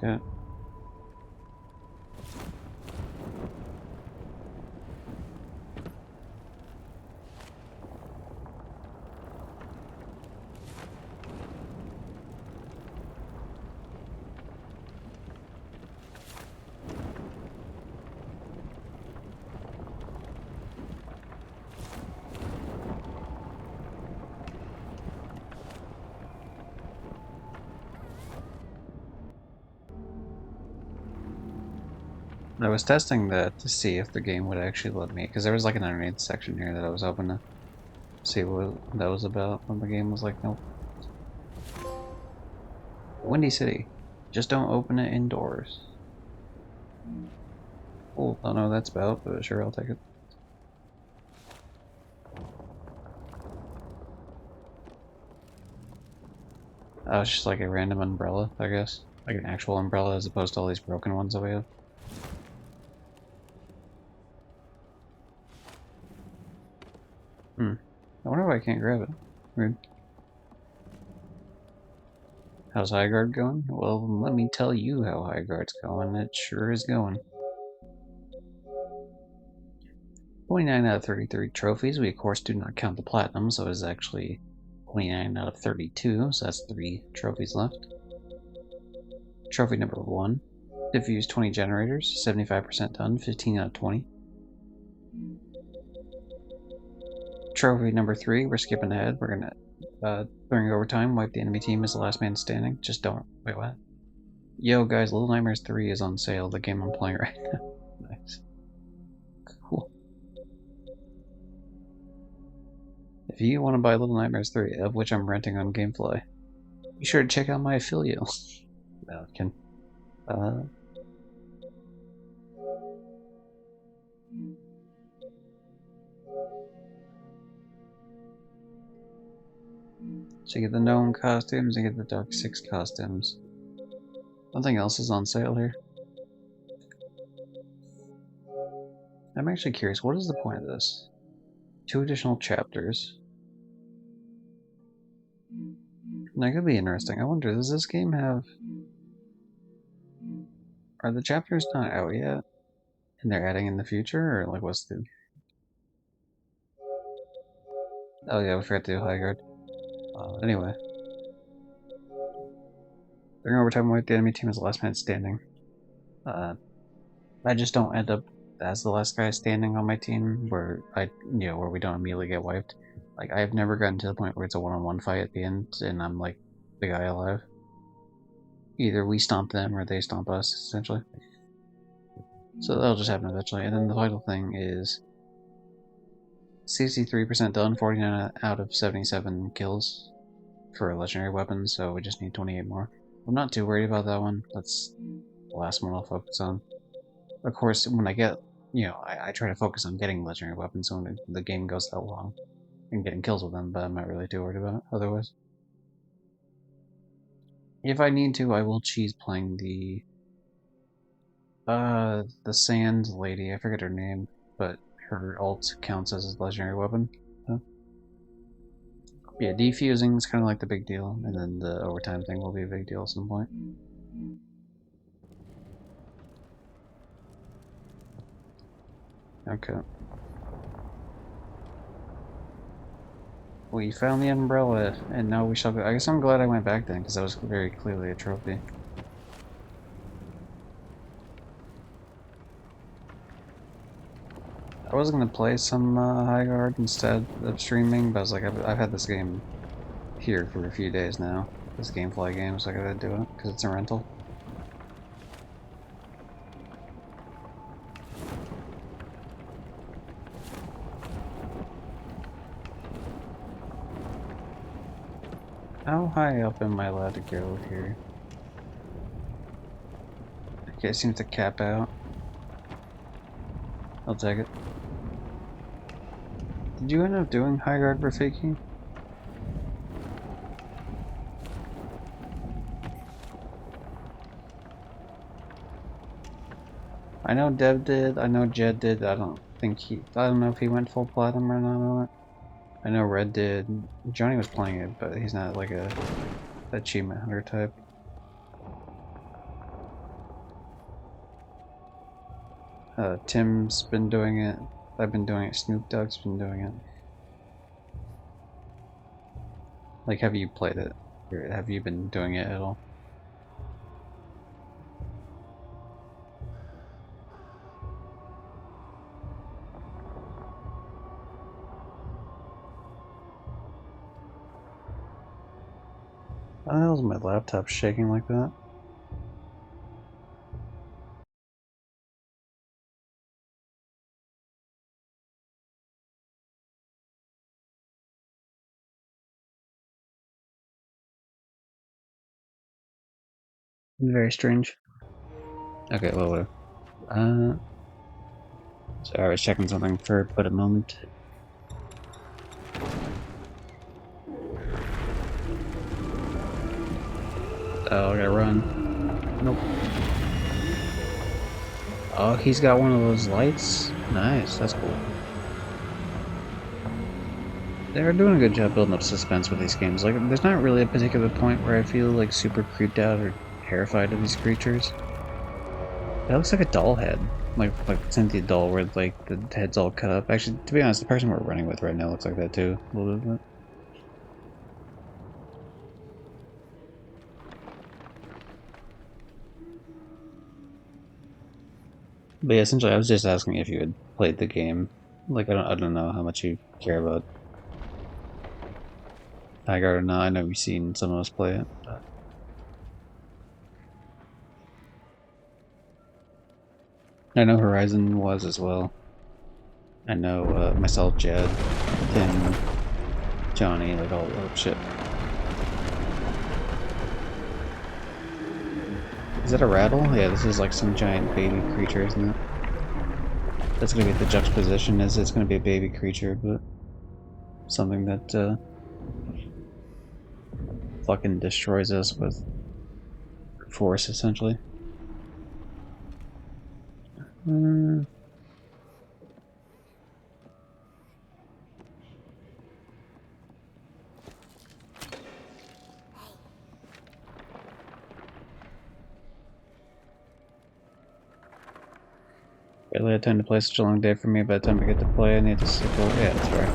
Yeah. I was testing that to see if the game would actually let me, because there was like an underneath section here that I was hoping to see what that was about when the game was like, nope. Windy City. Just don't open it indoors. Cool. Don't know what that's about, but sure, I'll take it. Oh, it's just like a random umbrella, I guess. Like an actual umbrella as opposed to all these broken ones that we have. Hmm. I wonder why I can't grab it. Weird. How's Highguard going? Well, let me tell you how Highguard's going. It sure is going. 29 out of 33 trophies. We, of course, do not count the platinum, so it's actually 29 out of 32, so that's 3 trophies left. Trophy number 1. Diffuse 20 generators, 75% done, 15 out of 20. Trophy number 3, we're skipping ahead. We're gonna, during overtime, wipe the enemy team as the last man standing. Just don't. Wait, what? Yo, guys, Little Nightmares 3 is on sale, the game I'm playing right now. Nice. Cool. If you want to buy Little Nightmares 3, of which I'm renting on Gamefly, be sure to check out my affiliate. No, I can. So you get the gnome costumes, you get the Dark 6 costumes. Nothing else is on sale here. I'm actually curious, what is the point of this? 2 additional chapters. That could be interesting. I wonder, does this game have... Are the chapters not out yet? And they're adding in the future? Or like what's the... Oh yeah, we forgot to do Highguard. Anyway. During overtime, the enemy team is the last man standing. I just don't end up as the last guy standing on my team where where we don't immediately get wiped. Like, I've never gotten to the point where it's a one-on-one fight at the end and I'm like the guy alive. Either we stomp them or they stomp us, essentially. So that'll just happen eventually. And then the final thing is 63% done, 49 out of 77 kills for a legendary weapon, so we just need 28 more. I'm not too worried about that one. That's the last one I'll focus on. Of course, when I get, I try to focus on getting legendary weapons when the game goes that long and getting kills with them, but I'm not really too worried about it otherwise. If I need to, I will cheese playing the sand lady. I forget her name, but her ult counts as a legendary weapon. Huh? Yeah, defusing is kind of like the big deal, and then the overtime thing will be a big deal at some point. Okay. We found the umbrella, and now we shall go. I guess I'm glad I went back then, because that was very clearly a trophy. I was gonna play some Highguard instead of streaming, but I was like, I've had this game here for a few days now. This Gamefly game, so I gotta do it, because it's a rental. How high up am I allowed to go here? Okay, it seems to cap out. I'll take it. Did you end up doing high guard Rafiki? I know Dev did, I know Jed did, I don't know if he went full platinum or not on it. I know Red did. Johnny was playing it, but he's not like a achievement hunter type. Tim's been doing it. I've been doing it. Snoop Dogg's been doing it. Like, have you played it? Or have you been doing it at all? How the hell is my laptop shaking like that? Very strange. Okay, well, whatever. Sorry, I was checking something for but a moment. Oh, I gotta run. Nope. Oh, he's got one of those lights? Nice, that's cool. They're doing a good job building up suspense with these games. Like, there's not really a particular point where I feel, like, super creeped out or terrified of these creatures. That looks like a doll head. Like Cynthia doll where, like, the head's all cut up. Actually, to be honest, the person we're running with right now looks like that, too. A little bit. But yeah, essentially, I was just asking if you had played the game. Like, I don't know how much you care about Tigard or not. I know you've seen some of us play it. But I know Horizon was as well. I know myself, Jed, Tim, Johnny, like all that shit. Is that a rattle? Yeah, this is like some giant baby creature, isn't it? That's gonna be the juxtaposition, is it's gonna be a baby creature, but something that fucking destroys us with force, essentially. Mm. Barely had time to play, such a long day for me. By the time I get to play, I need to sleep. Yeah, that's right.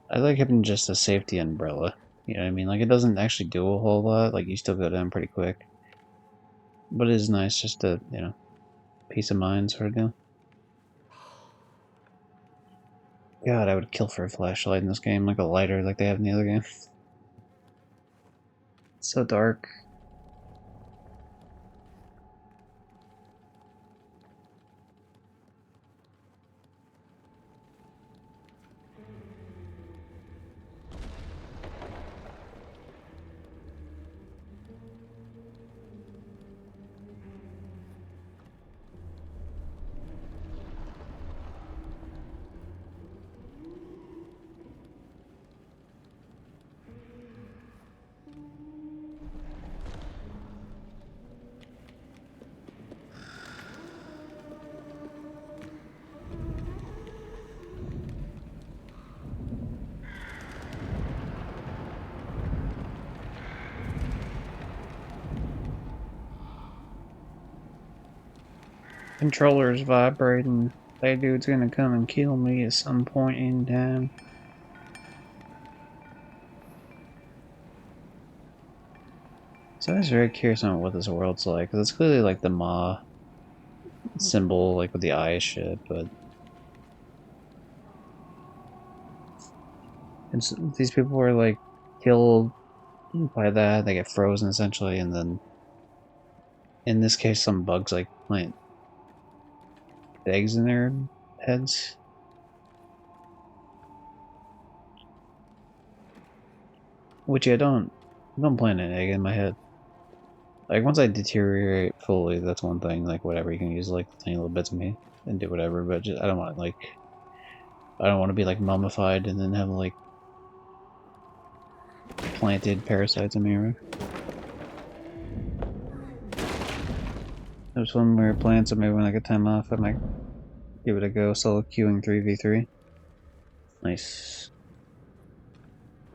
I like having just a safety umbrella. You know what I mean? Like, it doesn't actually do a whole lot. Like, you still go down pretty quick. But it is nice just to, peace of mind sort of deal. God, I would kill for a flashlight in this game, like a lighter like they have in the other game. It's so dark. Controller's vibrating. That dude's gonna come and kill me at some point in time. So I was very curious on what this world's like, because it's clearly like the Ma symbol, like with the eye shit, but these people were like killed by that, they get frozen essentially, and then in this case, some bugs like plant eggs in their heads. Which I don't plant an egg in my head. Like once I deteriorate fully, that's one thing. Like whatever, you can use like tiny little bits of me and do whatever. But just, I don't want to be like mummified and then have like planted parasites in me. Right? There's one weird plan, so maybe when I get time off, I might give it a go. Solo queuing 3v3. Nice.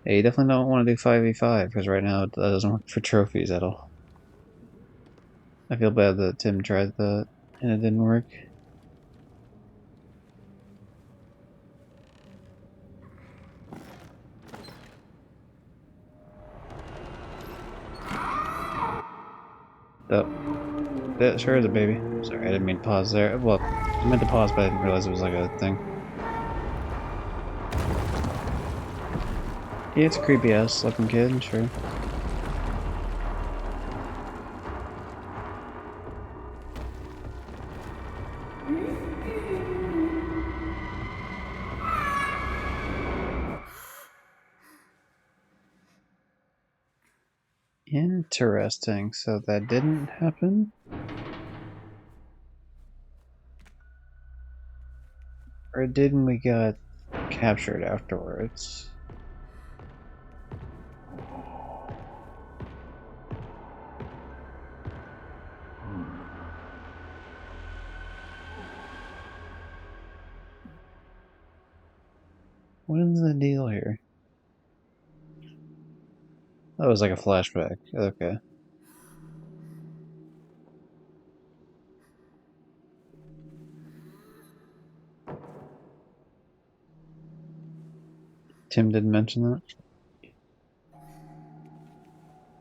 Yeah, you definitely don't want to do 5v5 because right now that doesn't work for trophies at all. I feel bad that Tim tried that and it didn't work. Oh, that sure is a baby. Sorry, I didn't mean to pause there. Well, I meant to pause, but I didn't realize it was like a thing. Yeah, it's a creepy ass looking kid, sure. Interesting. So that didn't happen? Or didn't we get captured afterwards? What is the deal here? That was like a flashback. Okay. Tim didn't mention that.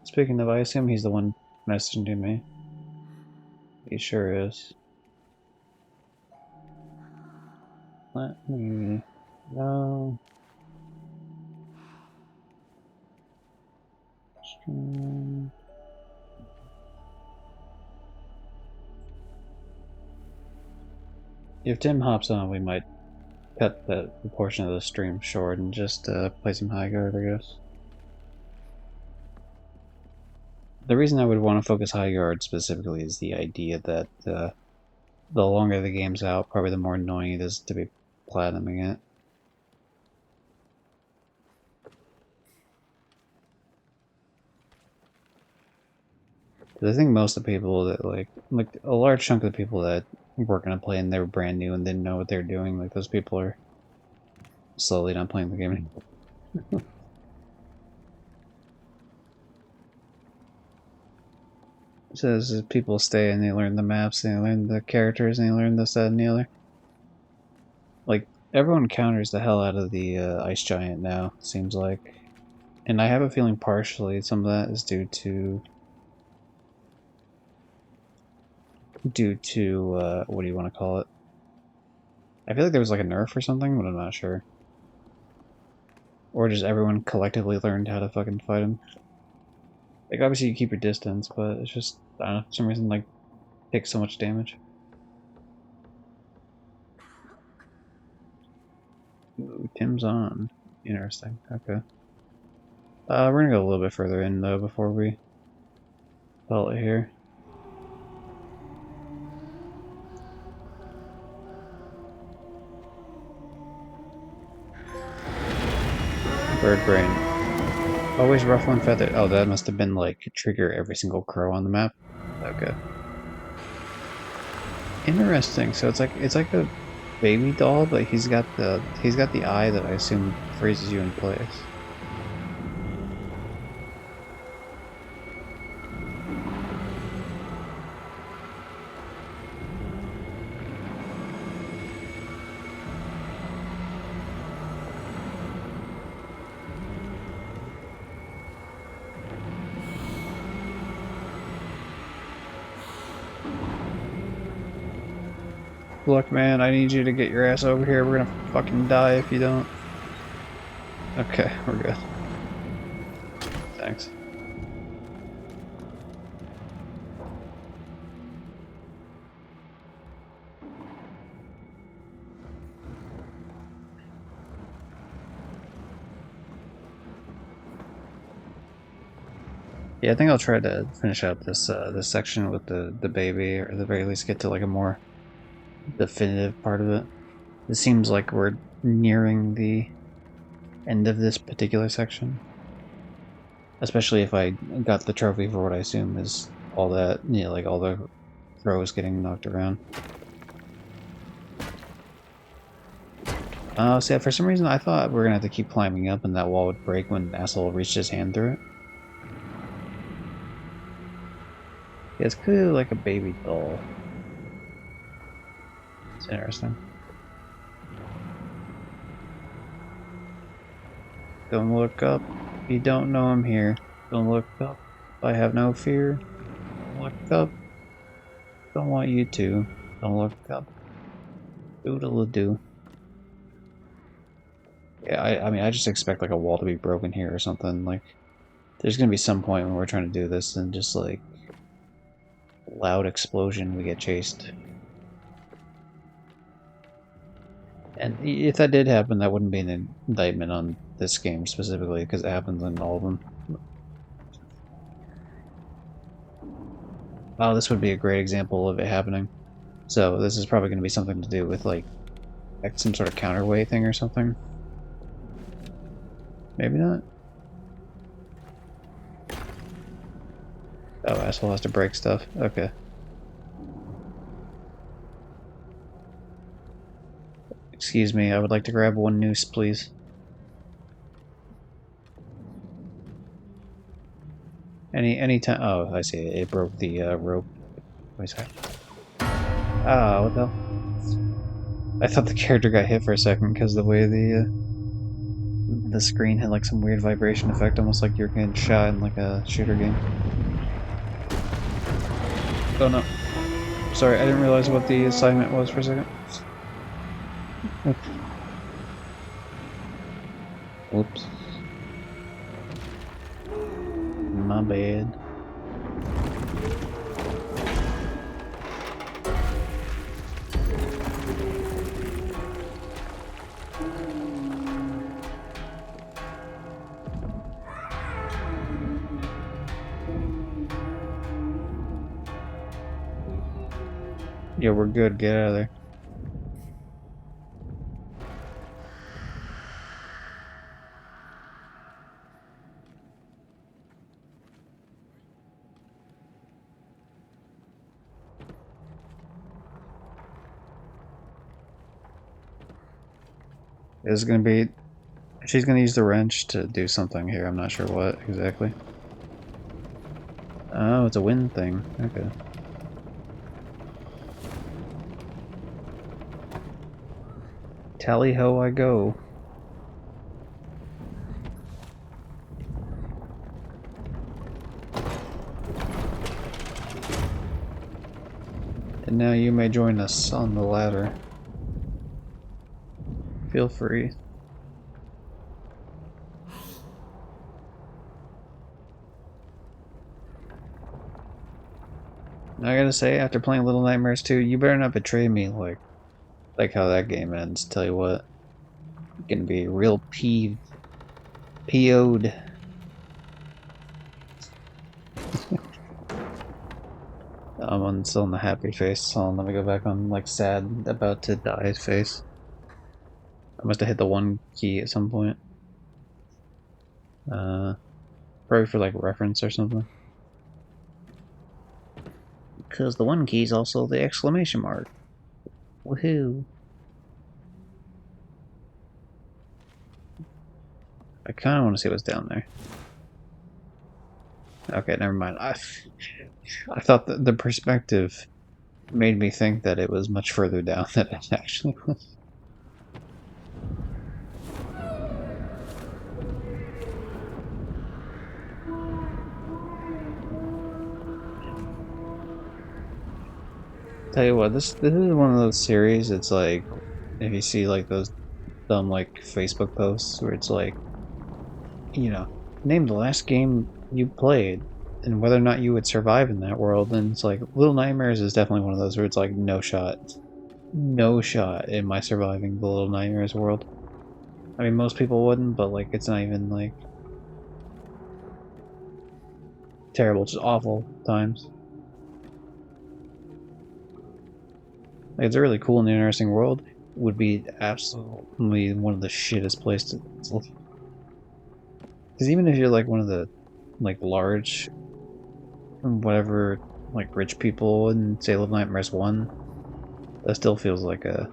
Speaking of, I assume he's the one messaging me. He sure is. Let me know. Stream. If Tim hops on, we might cut that portion of the stream short and just play some high guard, I guess. The reason I would want to focus high guard specifically is the idea that the longer the game's out, probably the more annoying it is to be platinuming it. I think most of the people that like a large chunk of the people that were gonna play and they were brand new and didn't know what they're doing, like those people are slowly not playing the game anymore. It says people stay and they learn the maps and they learn the characters and they learn this, that, and the other. Like everyone counters the hell out of the ice giant now, seems like. And I have a feeling partially some of that is due to what do you want to call it? I feel like there was like a nerf or something, but I'm not sure. Or just everyone collectively learned how to fucking fight him. Like obviously you keep your distance, but it's just I don't know, for some reason like takes so much damage. Ooh, Tim's on. Interesting. Okay. We're gonna go a little bit further in though before we call it here. Bird brain. Always ruffle and feather. Oh, that must have been like trigger every single crow on the map. Okay. Interesting. So it's like a baby doll, but he's got the eye that I assume freezes you in place. Look, man, I need you to get your ass over here. We're gonna fucking die if you don't. Okay, we're good. Thanks. Yeah, I think I'll try to finish out this section with the baby, or at the very least get to like a more definitive part of it. It seems like we're nearing the end of this particular section. Especially if I got the trophy for what I assume is all that, you know, like all the throws getting knocked around. See, for some reason I thought we were gonna have to keep climbing up and that wall would break when Asshole reached his hand through it. Yeah, it's clearly like a baby doll. It's interesting. Don't look up. You don't know I'm here. Don't look up. I have no fear. Don't look up. Don't want you to. Don't look up. Doodle-a-doo. Yeah, I mean, I just expect like a wall to be broken here or something. Like, there's gonna be some point when we're trying to do this and just like loud explosion, we get chased. And if that did happen, that wouldn't be an indictment on this game specifically, because it happens in all of them. Oh, this would be a great example of it happening. So this is probably going to be something to do with like some sort of counterweight thing or something. Maybe not. Oh, Asshole has to break stuff. Okay. Excuse me, I would like to grab one noose, please. Any time. Oh, I see. It broke the rope. Wait a second. Ah, what the hell? I thought the character got hit for a second because the way the screen had like some weird vibration effect, almost like you're getting shot in like a shooter game. Oh no. Sorry, I didn't realize what the assignment was for a second. Whoops. My bad. Yeah, we're good. Get out of there. It's gonna be... She's gonna use the wrench to do something here. I'm not sure what exactly. Oh, it's a wind thing. Okay. Tally ho I go. And now you may join us on the ladder. Feel free. I gotta say, after playing Little Nightmares 2, you better not betray me like how that game ends. Tell you what, I'm gonna be real PO'd. I'm still in the happy face, so let me go back on like sad, about to die face. I must have hit the 1 key at some point. Probably for like reference or something. Because the 1 key is also the exclamation mark. Woohoo! I kind of want to see what's down there. Okay, never mind. I thought that the perspective made me think that it was much further down than it actually was. Tell you what, this is one of those series. It's like if you see like those dumb like Facebook posts where it's like, name the last game you played and whether or not you would survive in that world. And it's like Little Nightmares is definitely one of those where it's like no shot in my surviving the Little Nightmares world. I mean, most people wouldn't, but like it's not even like terrible, just awful times. Like, it's a really cool and interesting world. Would be absolutely one of the shittest places to. Because even if you're like one of the like large, whatever, like rich people in say Little Nightmares 1, that still feels like a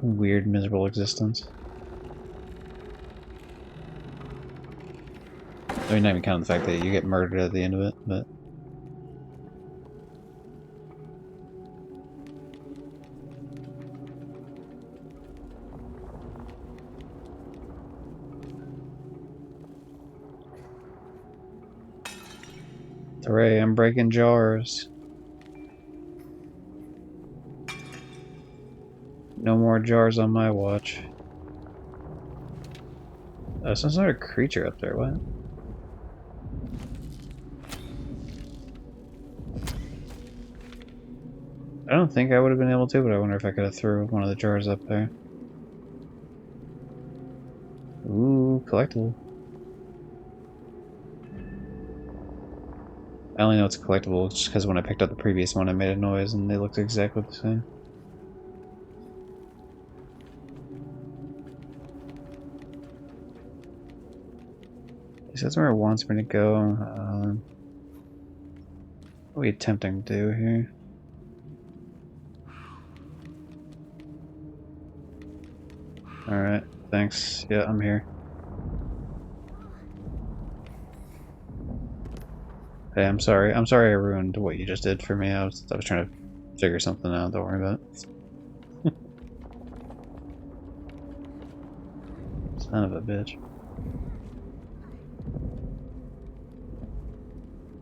weird, miserable existence. I mean, not even counting the fact that you get murdered at the end of it, but. Hooray, I'm breaking jars. No more jars on my watch. Some sort of creature up there, what? I don't think I would have been able to, but I wonder if I could have threw one of the jars up there. Ooh, collectible. I only know it's a collectible just because when I picked up the previous one, I made a noise and they looked exactly the same. He says where it wants me to go. What are we attempting to do here? Alright, thanks. Yeah, I'm here. Hey, I'm sorry. I'm sorry I ruined what you just did for me. I was trying to figure something out. Don't worry about it. Son of a bitch.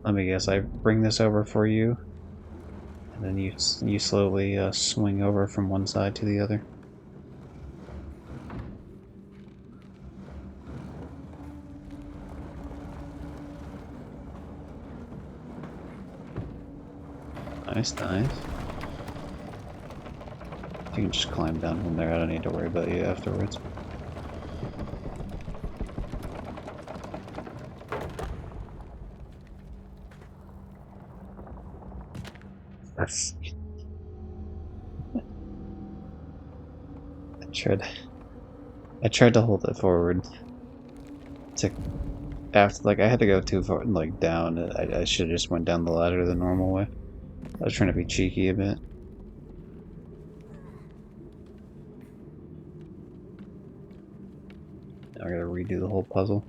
Let me guess. I bring this over for you, and then you slowly swing over from one side to the other. Nice, nice. You can just climb down from there. I don't need to worry about you afterwards. That's. I tried to hold it forward. To after like I had to go too far like down. I should have just went down the ladder the normal way. I was trying to be cheeky a bit. Now I gotta redo the whole puzzle.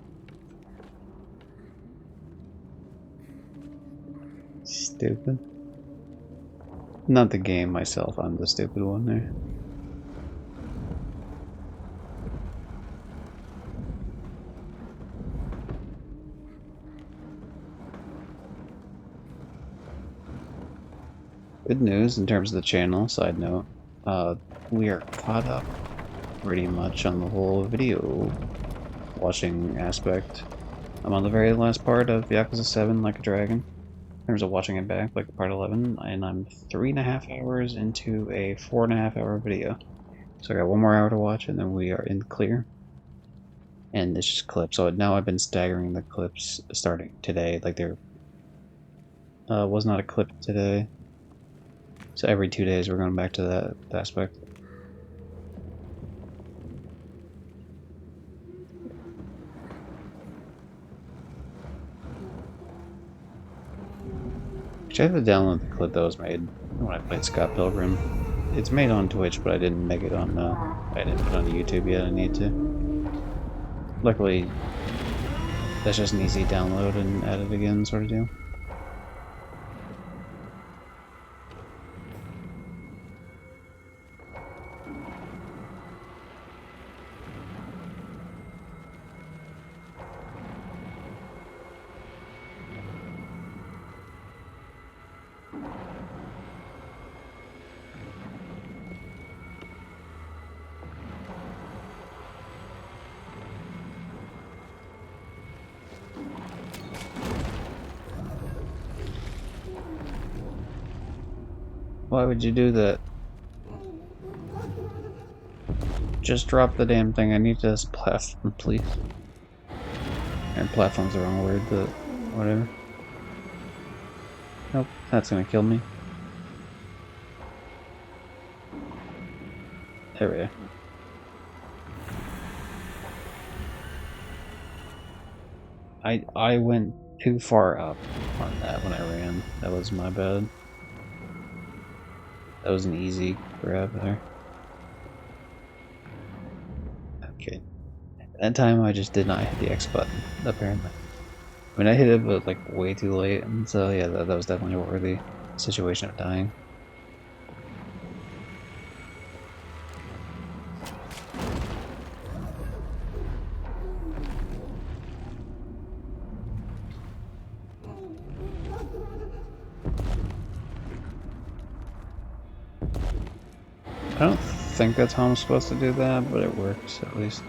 Stupid. Not the game myself, I'm the stupid one there. Good news in terms of the channel, side note. We are caught up pretty much on the whole video watching aspect. I'm on the very last part of Yakuza 7 Like a Dragon. In terms of watching it back, like part 11, and I'm 3.5 hours into a 4.5 hour video. So I got 1 more hour to watch, and then we are in the clear. And it's just clips. So now I've been staggering the clips starting today. Like there was not a clip today. So every 2 days we're going back to that aspect. Which I have to download the clip that was made when I played Scott Pilgrim. It's made on Twitch, but I didn't make it on. I didn't put it on YouTube yet. I need to. Luckily, that's just an easy download and edit again sort of deal. Why would you do that? Just drop the damn thing. I need this platform, please. And platform's the wrong word, but whatever. Nope, that's gonna kill me. There we go. I went too far up on that when I ran. That was my bad. That was an easy grab there. Okay. That time I just did not hit the X button, apparently. I mean, I hit it, but like way too late, and so yeah, that was definitely a worthy situation of dying. I don't think that's how I'm supposed to do that, but it works at least.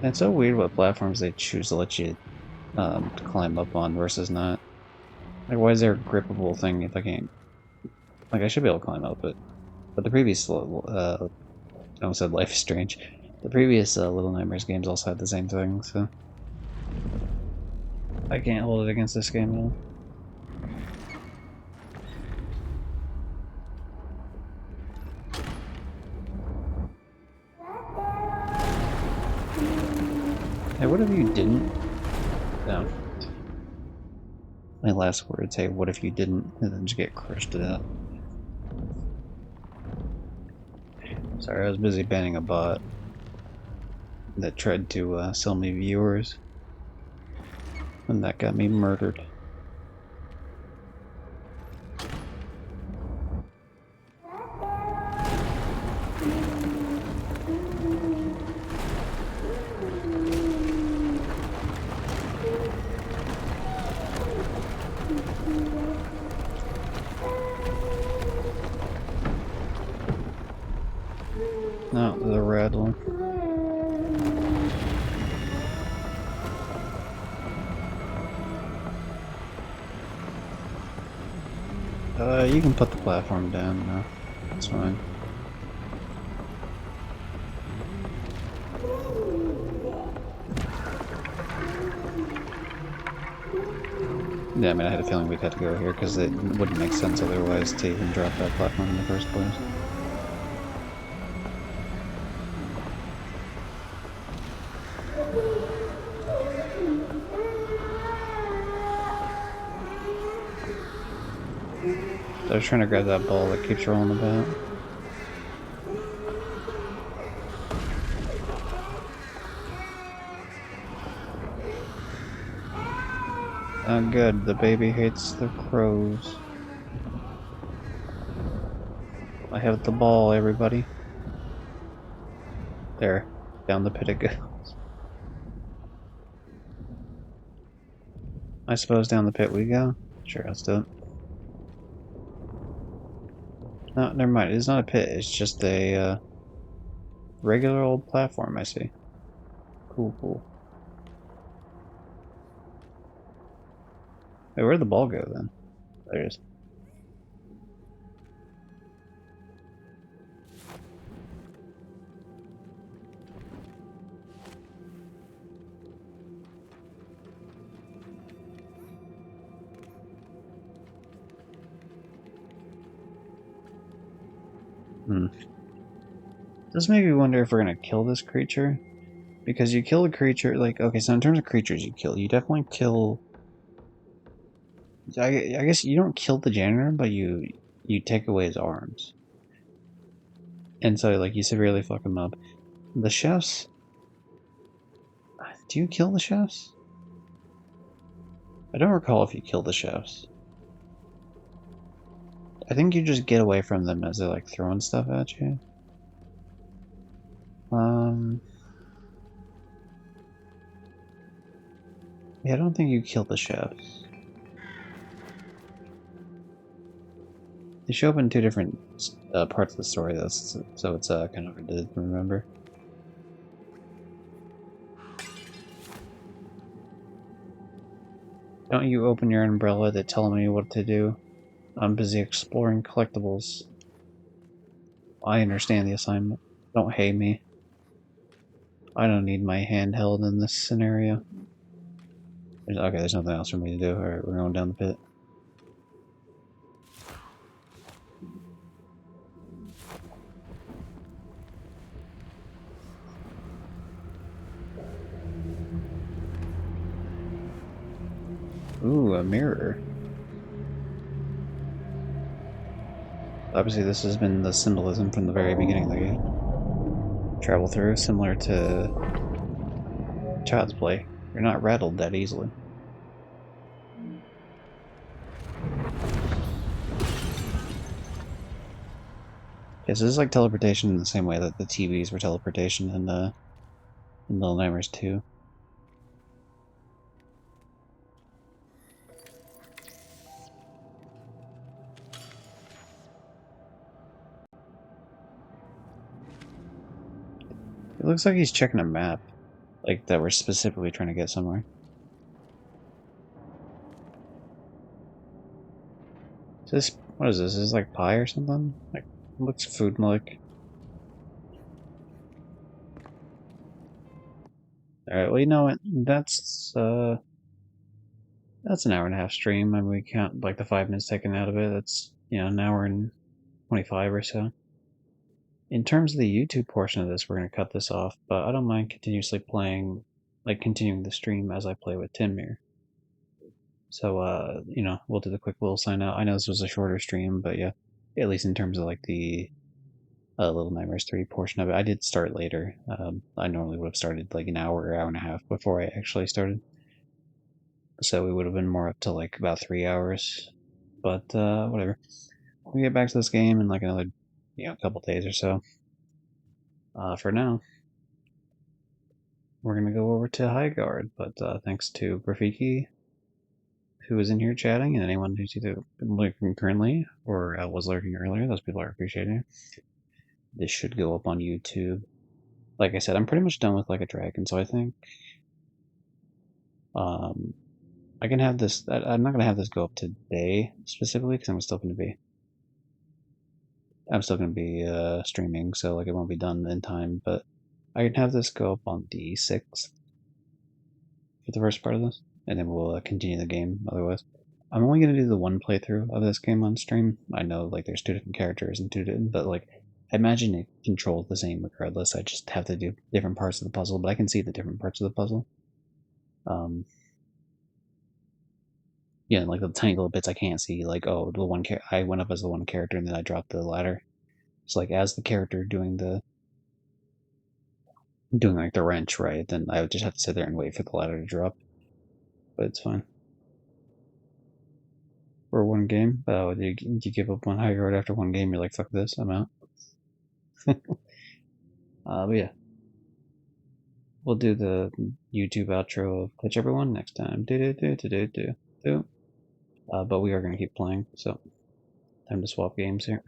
It's so weird what platforms they choose to let you climb up on versus not. Like, why is there a grippable thing if I can't? Like, I should be able to climb up it. But the previous, I almost said Life is Strange. The previous Little Nightmares games also had the same thing, so I can't hold it against this game at all. Hey, what if you didn't? No. My last words, hey, what if you didn't? And then just get crushed to death. Sorry, I was busy banning a bot that tried to sell me viewers. And that got me murdered. No, the red one. You can put the platform down now. That's fine. Yeah, I mean, I had a feeling we'd have to go here because it wouldn't make sense otherwise to even drop that platform in the first place. I was trying to grab that ball that keeps rolling about. Oh good, the baby hates the crows. I have the ball, everybody. There, down the pit it goes. I suppose down the pit we go? Sure, let's do it. No, never mind, it's not a pit, it's just a regular old platform, I see. Cool, cool. Wait, where'd the ball go then? There it is. This makes me wonder if we're gonna kill this creature. Because you kill the creature, like, okay, so in terms of creatures you kill, you definitely kill... I guess you don't kill the janitor, but you take away his arms. And so, like, you severely fuck him up. The chefs... Do you kill the chefs? I don't recall if you kill the chefs. I think you just get away from them as they're, like, throwing stuff at you. Yeah, I don't think you kill the chefs. They show up in two different parts of the story, though, so it's kind of hard to remember. Don't you open your umbrella to tell me what to do. I'm busy exploring collectibles. I understand the assignment. Don't hate me. I don't need my hand held in this scenario. Okay, there's nothing else for me to do. Alright, we're going down the pit. Ooh, a mirror. Obviously, this has been the symbolism from the very beginning of the game. Travel through, similar to Child's Play. You're not rattled that easily. Yes, this is like teleportation in the same way that the TVs were teleportation in Little Nightmares 2. It looks like he's checking a map, like that we're specifically trying to get somewhere. Is this, what is this? Is this like pie or something? Like, it looks food like. Alright, well, you know what? That's an hour and a half stream. I mean, we count like the 5 minutes taken out of it. That's, you know, an hour and 25 or so. In terms of the YouTube portion of this, we're going to cut this off, but I don't mind continuously playing, like continuing the stream as I play with Tinmere. So, you know, we'll do the quick little sign out. I know this was a shorter stream, but yeah, at least in terms of like the Little Nightmares 3 portion of it. I did start later. I normally would have started like an hour or hour and a half before I actually started. So we would have been more up to like about 3 hours. But whatever. We'll get back to this game in like another, you know, couple days or so. For now, we're gonna go over to Highguard. But thanks to Rafiki, who is in here chatting, and anyone who's either lurking currently or was lurking earlier. Those people are appreciating it. This should go up on YouTube. Like I said, I'm pretty much done with Like a Dragon, so I think I can have this. I'm not gonna have this go up today specifically because I'm still gonna be streaming, so like it won't be done in time. But I can have this go up on the 6th for the first part of this, and then we'll continue the game. Otherwise, I'm only gonna do the one playthrough of this game on stream. I know like there's 2 different characters and 2 different, but like I imagine it controls the same regardless. I just have to do different parts of the puzzle, but I can see the different parts of the puzzle. Yeah, like the tiny little bits I can't see. Like, oh, the one I went up as the one character and then I dropped the ladder. So like as the character doing like the wrench, right? Then I would just have to sit there and wait for the ladder to drop. But it's fine. For one game, you give up on Highguard after one game. You're like, fuck this, I'm out. But yeah, we'll do the YouTube outro of Catch Everyone next time. But we are gonna keep playing, so time to swap games here.